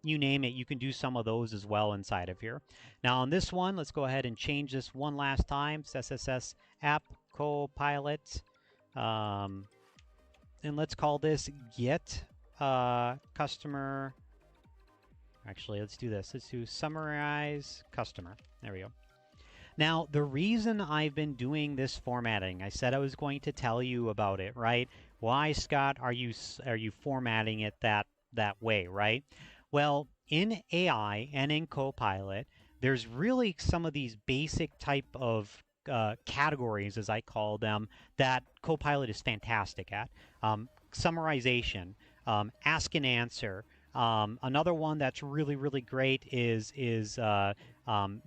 You name it, you can do some of those as well inside of here. Now on this one, let's go ahead and change this one last time. SSS app Copilot. And let's call this get customer. Actually, let's do this. Let's do summarize customer. There we go. Now, the reason I've been doing this formatting, I said I was going to tell you about it, right? Why, Scott, are you formatting it that way, right? Well, in AI and in Copilot, there's really some of these basic type of categories, as I call them, that Copilot is fantastic at. Summarization, ask and answer. Another one that's really, really great is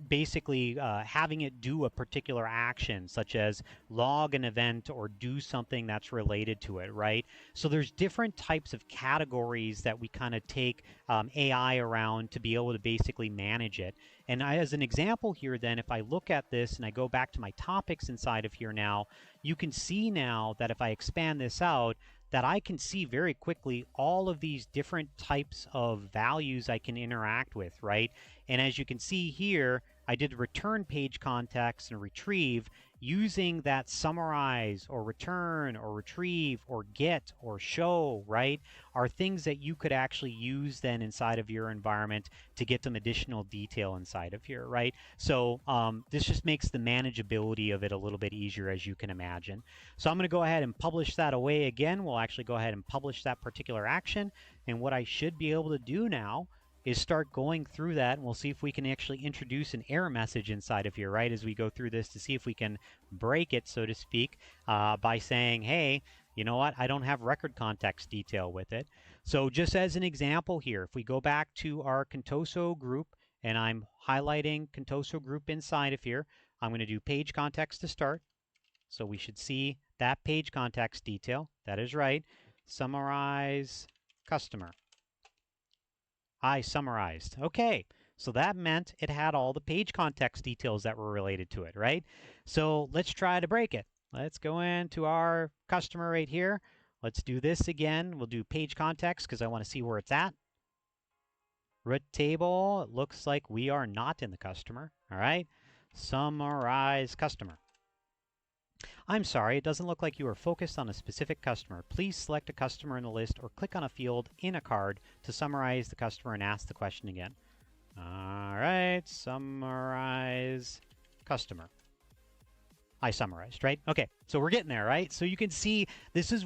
basically having it do a particular action, such as log an event or do something that's related to it, right? So there's different types of categories that we kind of take AI around to be able to basically manage it. And as an example here, then, if I look at this and I go back to my topics inside of here now, you can see now that if I expand this out, that I can see very quickly all of these different types of values I can interact with, right? And as you can see here, I did return page context and retrieve using that summarize or return or retrieve or get or show, right, are things that you could actually use then inside of your environment to get some additional detail inside of here, right? So this just makes the manageability of it a little bit easier, as you can imagine. So I'm going to go ahead and publish that away again. We'll actually go ahead and publish that particular action. And what I should be able to do now is start going through that, and we'll see if we can actually introduce an error message inside of here, right, as we go through this to see if we can break it, so to speak, by saying, hey, you know what, I don't have record context detail with it. So just as an example here, if we go back to our Contoso group, and I'm highlighting Contoso group inside of here, I'm going to do page context to start. So we should see that page context detail. That is right. Summarize customer. I summarized. Okay, so that meant it had all the page context details that were related to it, right? So let's try to break it. Let's go into our customer right here. Let's do this again. We'll do page context because I want to see where it's at. Root table, it looks like we are not in the customer, all right? Summarize customer. I'm sorry, it doesn't look like you are focused on a specific customer. Please select a customer in the list or click on a field in a card to summarize the customer and ask the question again. All right, summarize customer. I summarized, right? Okay, so we're getting there, right? So you can see this is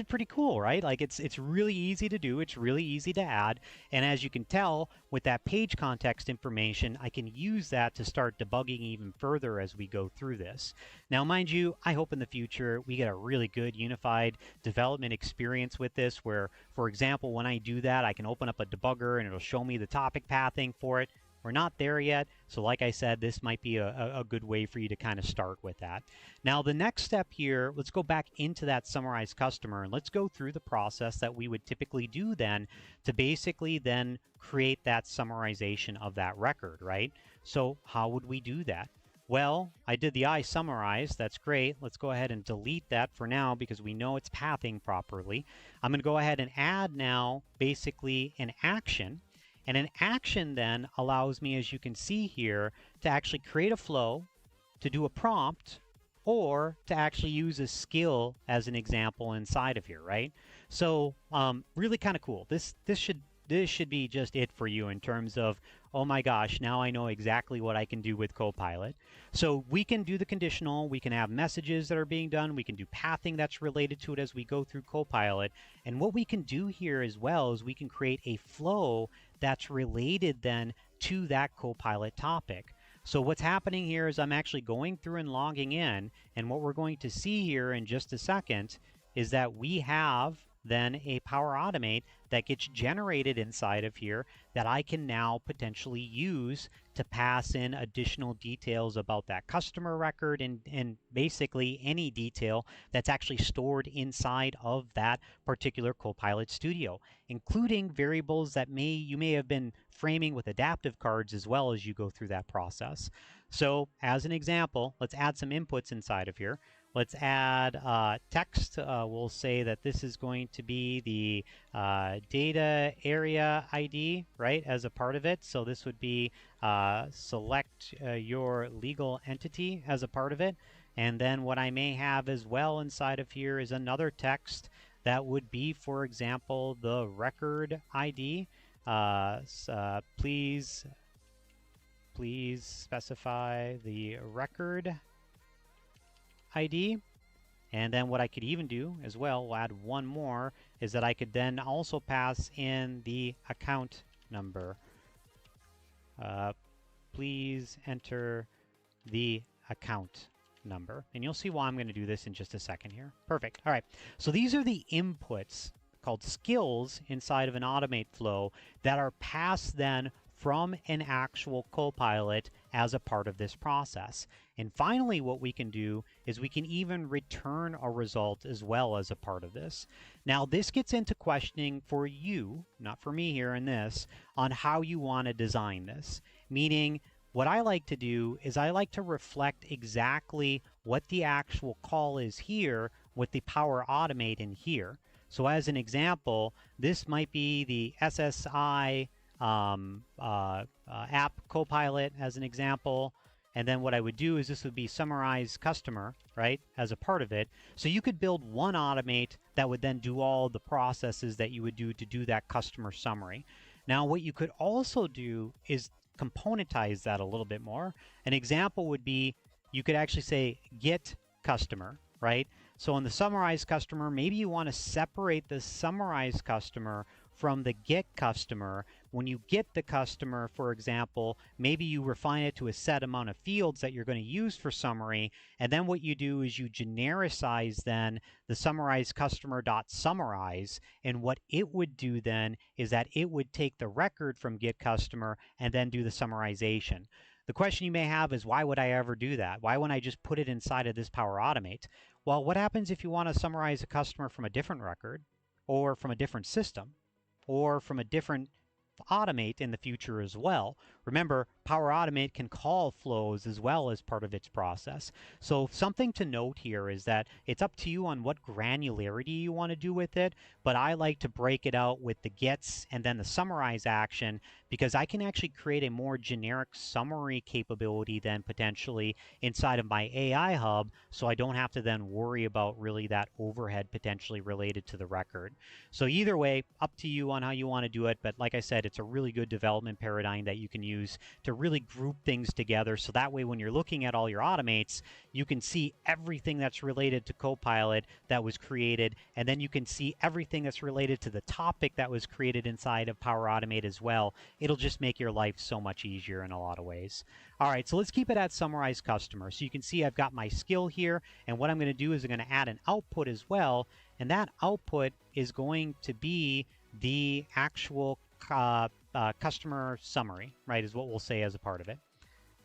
pretty cool, right? Like it's really easy to do, it's really easy to add, and as you can tell with that page context information, I can use that to start debugging even further as we go through this. Now, mind you, I hope in the future we get a really good unified development experience with this where, for example, when I do that, I can open up a debugger and it'll show me the topic pathing for it. We're not there yet, so like I said, this might be a good way for you to kind of start with that. Now, the next step here, let's go back into that summarized customer, and let's go through the process that we would typically do then to basically then create that summarization of that record, right? So how would we do that? Well, I did the I summarize. That's great. Let's go ahead and delete that for now because we know it's pathing properly. I'm going to go ahead and add now basically an action. And an action then allows me, as you can see here, to actually create a flow, to do a prompt, or to actually use a skill as an example inside of here, right? So really kind of cool. This should be just it for you in terms of, oh my gosh, now I know exactly what I can do with Copilot. So we can do the conditional, we can have messages that are being done, we can do pathing that's related to it as we go through Copilot. And what we can do here as well is we can create a flow that's related then to that Copilot topic. So what's happening here is I'm actually going through and logging in, and what we're going to see here in just a second is that we have then a Power Automate that gets generated inside of here that I can now potentially use to pass in additional details about that customer record and basically any detail that's actually stored inside of that particular Copilot Studio, including variables that you may have been framing with adaptive cards as well as you go through that process. So as an example, let's add some inputs inside of here. Let's add text. We'll say that this is going to be the data area ID, right, as a part of it. So this would be select your legal entity as a part of it. And then what I may have as well inside of here is another text that would be, for example, the record ID. Please specify the record ID. And then what I could even do as well, we'll add one more, is that I could then also pass in the account number. Please enter the account number. And you'll see why I'm going to do this in just a second here. Perfect. All right. So these are the inputs called skills inside of an automate flow that are passed then from an actual Copilot as a part of this process. And finally, what we can do is we can even return a result as well as a part of this. Now, this gets into questioning for you, not for me here in this, on how you want to design this. Meaning, what I like to do is I like to reflect exactly what the actual call is here with the Power Automate in here. So as an example, this might be the SSI app Copilot as an example. And then what I would do is this would be summarize customer, right, as a part of it. So you could build one automate that would then do all the processes that you would do to do that customer summary. Now, what you could also do is componentize that a little bit more. An example would be you could actually say get customer, right? So in the summarize customer, maybe you want to separate the summarize customer from the get customer. When you get the customer, for example, maybe you refine it to a set amount of fields that you're going to use for summary. And then what you do is you genericize then the summarize customer.summarize. And what it would do then is that it would take the record from get customer and then do the summarization. The question you may have is, why would I ever do that? Why wouldn't I just put it inside of this Power Automate? Well, what happens if you want to summarize a customer from a different record or from a different system or from a different automate in the future as well? Remember, Power Automate can call flows as well as part of its process. So something to note here is that it's up to you on what granularity you want to do with it, but I like to break it out with the gets and then the summarize action, because I can actually create a more generic summary capability then potentially inside of my AI hub, so I don't have to then worry about really that overhead potentially related to the record. So either way, up to you on how you want to do it, but like I said, it's a really good development paradigm that you can use to really group things together, so that way when you're looking at all your automates, you can see everything that's related to Copilot that was created, and then you can see everything that's related to the topic that was created inside of Power Automate as well. It'll just make your life so much easier in a lot of ways. All right, so let's keep it at summarize customer. So you can see I've got my skill here, and what I'm going to do is I'm going to add an output as well, and that output is going to be the actual customer summary, right, is what we'll say as a part of it.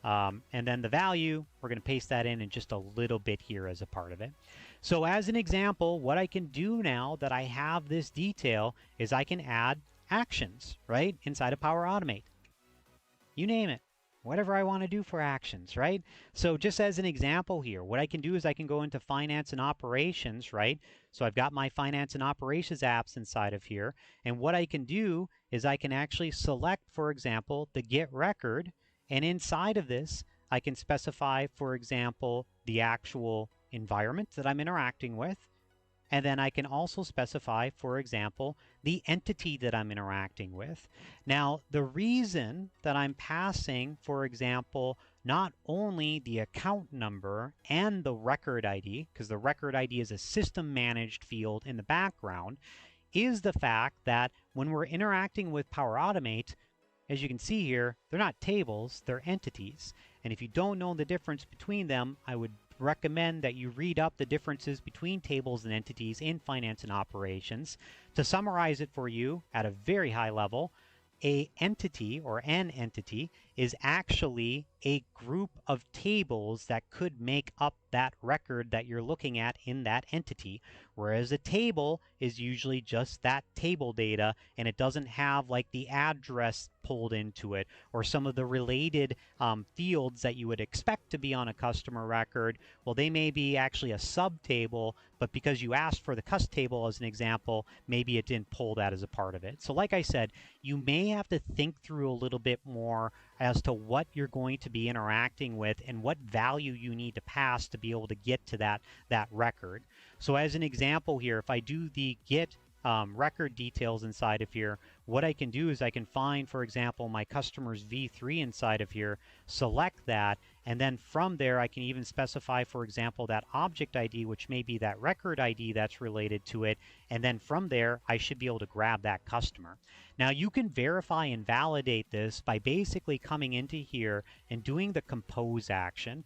And then the value, we're going to paste that in just a little bit here as a part of it. So as an example, what I can do now that I have this detail is I can add actions, right, inside of Power Automate. You name it. Whatever I want to do for actions, right? So just as an example here, what I can do is I can go into finance and operations, right? So I've got my finance and operations apps inside of here. And what I can do is I can actually select, for example, the get record. And inside of this, I can specify, for example, the actual environment that I'm interacting with. And then I can also specify, for example, the entity that I'm interacting with. Now, the reason that I'm passing, for example, not only the account number and the record ID, because the record ID is a system managed field in the background, is the fact that when we're interacting with Power Automate, as you can see here, they're not tables, they're entities. And if you don't know the difference between them, I would recommend that you read up the differences between tables and entities in finance and operations. To summarize it for you at a very high level, an entity is actually a group of tables that could make up that record that you're looking at in that entity, whereas a table is usually just that table data, and it doesn't have like the address pulled into it or some of the related fields that you would expect to be on a customer record. Well, they may be actually a subtable, but because you asked for the cust table as an example, maybe it didn't pull that as a part of it. So like I said, you may have to think through a little bit more as to what you're going to be interacting with and what value you need to pass to be able to get to that record. So as an example here, if I do the get record details inside of here, what I can do is I can find, for example, my customer's V3 inside of here, select that, and then from there I can even specify, for example, that object ID, which may be that record ID that's related to it, and then from there I should be able to grab that customer. Now you can verify and validate this by basically coming into here and doing the compose action.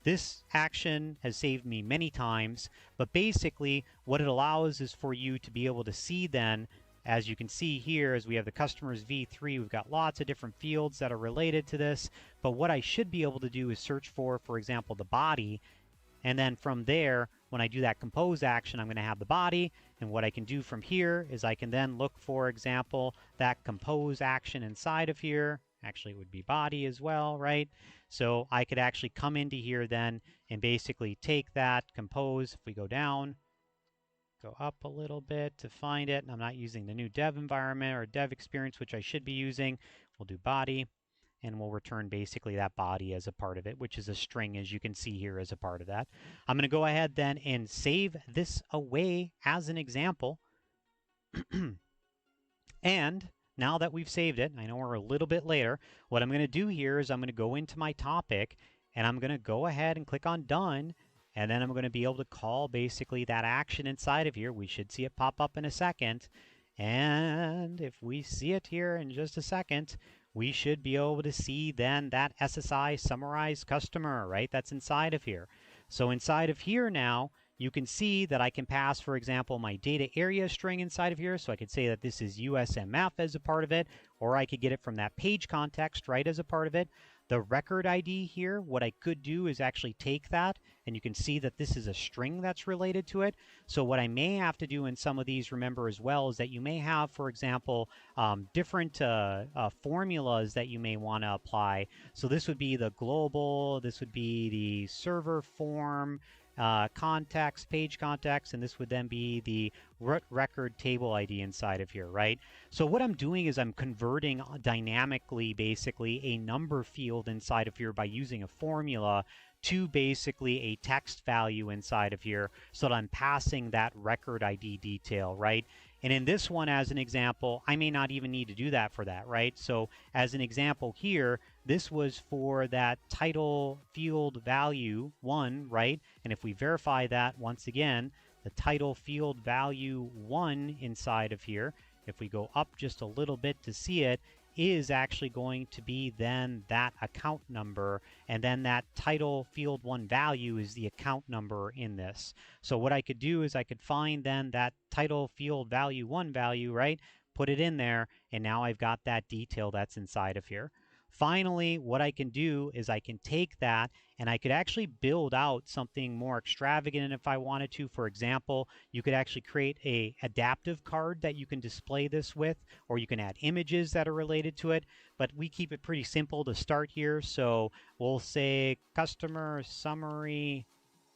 This action has saved me many times, but basically what it allows is for you to be able to see then, as you can see here, as we have the customers V3, we've got lots of different fields that are related to this, but what I should be able to do is search for example, the body, and then from there, when I do that compose action, I'm going to have the body. And what I can do from here is I can then look, for example, that compose action inside of here. Actually, it would be body as well, right? So I could actually come into here then and basically take that compose. If we go down, go up a little bit to find it. And I'm not using the new dev environment or dev experience, which I should be using. We'll do body. And we'll return basically that body as a part of it, which is a string, as you can see here, as a part of that. I'm going to go ahead then and save this away as an example. And now that we've saved it, I know we're a little bit later, what I'm going to do here is I'm going to go into my topic, and I'm going to go ahead and click on done, and then I'm going to be able to call basically that action inside of here. We should see it pop up in a second. And if we see it here in just a second, we should be able to see then that SSI summarize customer, right? That's inside of here. So inside of here now, you can see that I can pass, for example, my data area string inside of here. So I could say that this is USMF as a part of it, or I could get it from that page context, right, as a part of it. The record ID here, what I could do is actually take that, and you can see that this is a string that's related to it. So what I may have to do in some of these, remember as well, is that you may have, for example, different formulas that you may want to apply. So this would be the global, this would be the server form, context, page context, and this would then be the record table ID inside of here, right? So what I'm doing is I'm converting dynamically basically a number field inside of here by using a formula to basically a text value inside of here, so that I'm passing that record ID detail, right? And in this one, as an example, I may not even need to do that for that, right? So as an example here, this was for that title field value 1, right? And if we verify that once again, the title field value 1 inside of here, if we go up just a little bit to see it, is actually going to be then that account number, and then that title field 1 value is the account number in this. So what I could do is I could find then that title field value 1 value, right? Put it in there, and now I've got that detail that's inside of here. Finally, what I can do is I can take that and I could actually build out something more extravagant if I wanted to. For example, you could actually create a adaptive card that you can display this with, or you can add images that are related to it. But we keep it pretty simple to start here. So we'll say customer summary,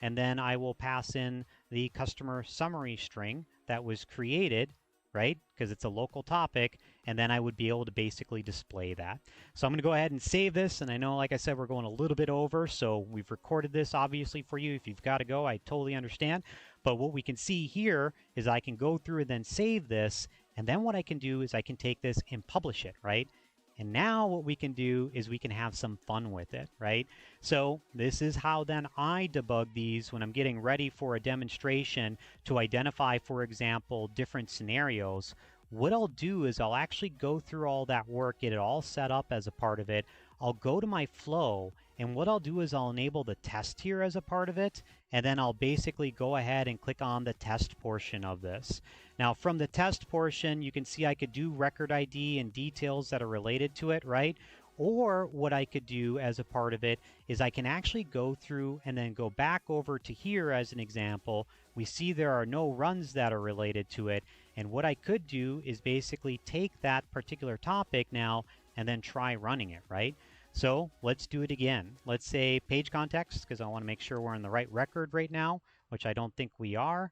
and then I will pass in the customer summary string that was created, right? Because it's a local topic, and then I would be able to basically display that. So I'm going to go ahead and save this, and I know, like I said, we're going a little bit over, so we've recorded this obviously for you. If you've got to go, I totally understand. But what we can see here is I can go through and then save this, and then what I can do is I can take this and publish it, right? And now what we can do is we can have some fun with it, right? So this is how then I debug these when I'm getting ready for a demonstration to identify, for example, different scenarios. What I'll do is I'll actually go through all that work, get it all set up as a part of it. I'll go to my flow, and what I'll do is I'll enable the test here as a part of it, and then I'll basically go ahead and click on the test portion of this. Now from the test portion, you can see I could do record ID and details that are related to it, right? Or what I could do as a part of it is I can actually go through and then go back over to here as an example. We see there are no runs that are related to it. And what I could do is basically take that particular topic now and then try running it, right? So let's do it again. Let's say page context, because I want to make sure we're in the right record right now, which I don't think we are.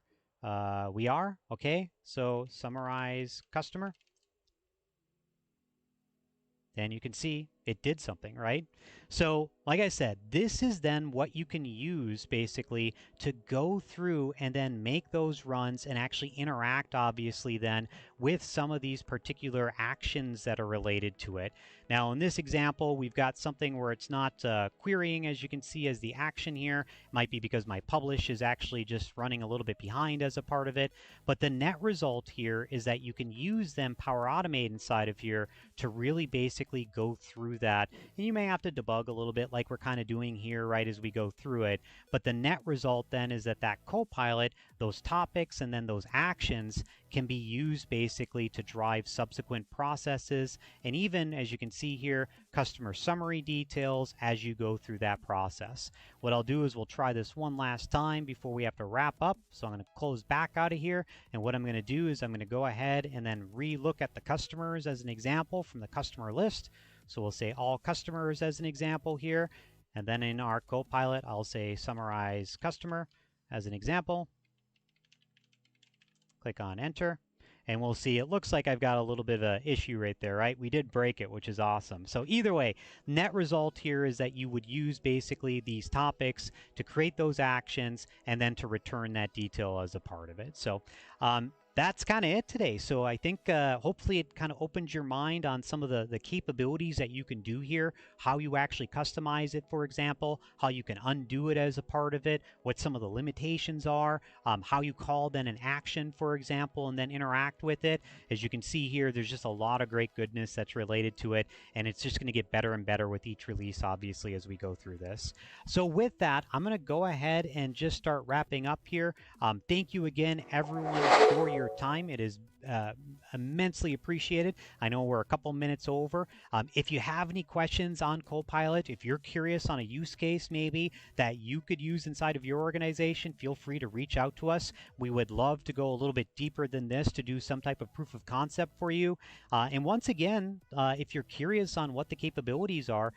We are, okay. So summarize customer. Then you can see it did something, right? So, like I said, this is then what you can use basically to go through and then make those runs and actually interact, obviously, then with some of these particular actions that are related to it. Now, in this example, we've got something where it's not querying, as you can see, as the action here. It might be because my publish is actually just running a little bit behind as a part of it. But the net result here is that you can use them Power Automate inside of here to really basically go through that. And you may have to debug a little bit like we're kind of doing here, right, as we go through it. But the net result then is that Copilot, those topics and then those actions can be used basically to drive subsequent processes, and even, as you can see here, customer summary details as you go through that process. What I'll do is we'll try this one last time before we have to wrap up. So I'm going to close back out of here, and what I'm going to do is I'm going to go ahead and then re-look at the customers as an example from the customer list. So we'll say all customers as an example here, and then in our Copilot I'll say summarize customer as an example. Click on enter, and we'll see it looks like I've got a little bit of an issue right there, right? We did break it, which is awesome. So either way, net result here is that you would use basically these topics to create those actions and then to return that detail as a part of it. So that's kind of it today. So I think hopefully it kind of opens your mind on some of the capabilities that you can do here, how you actually customize it, for example, how you can undo it as a part of it, what some of the limitations are, how you call then an action, for example, and then interact with it. As you can see here, there's just a lot of great goodness that's related to it, and it's just going to get better and better with each release, obviously, as we go through this. So with that, I'm going to go ahead and just start wrapping up here. Thank you again, everyone, for your time. It is immensely appreciated. I know we're a couple minutes over. If you have any questions on Copilot, if you're curious on a use case maybe that you could use inside of your organization, feel free to reach out to us. We would love to go a little bit deeper than this to do some type of proof of concept for you. And once again, if you're curious on what the capabilities are,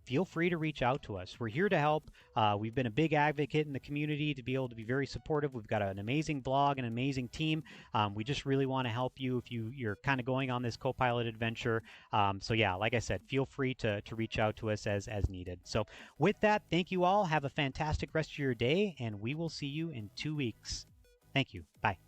feel free to reach out to us. We're here to help. We've been a big advocate in the community to be able to be very supportive. We've got an amazing blog and an amazing team. We just really want to help you if you're kind of going on this Copilot adventure. So yeah, like I said, feel free to reach out to us as needed. So with that, thank you all. Have a fantastic rest of your day, and we will see you in 2 weeks. Thank you. Bye.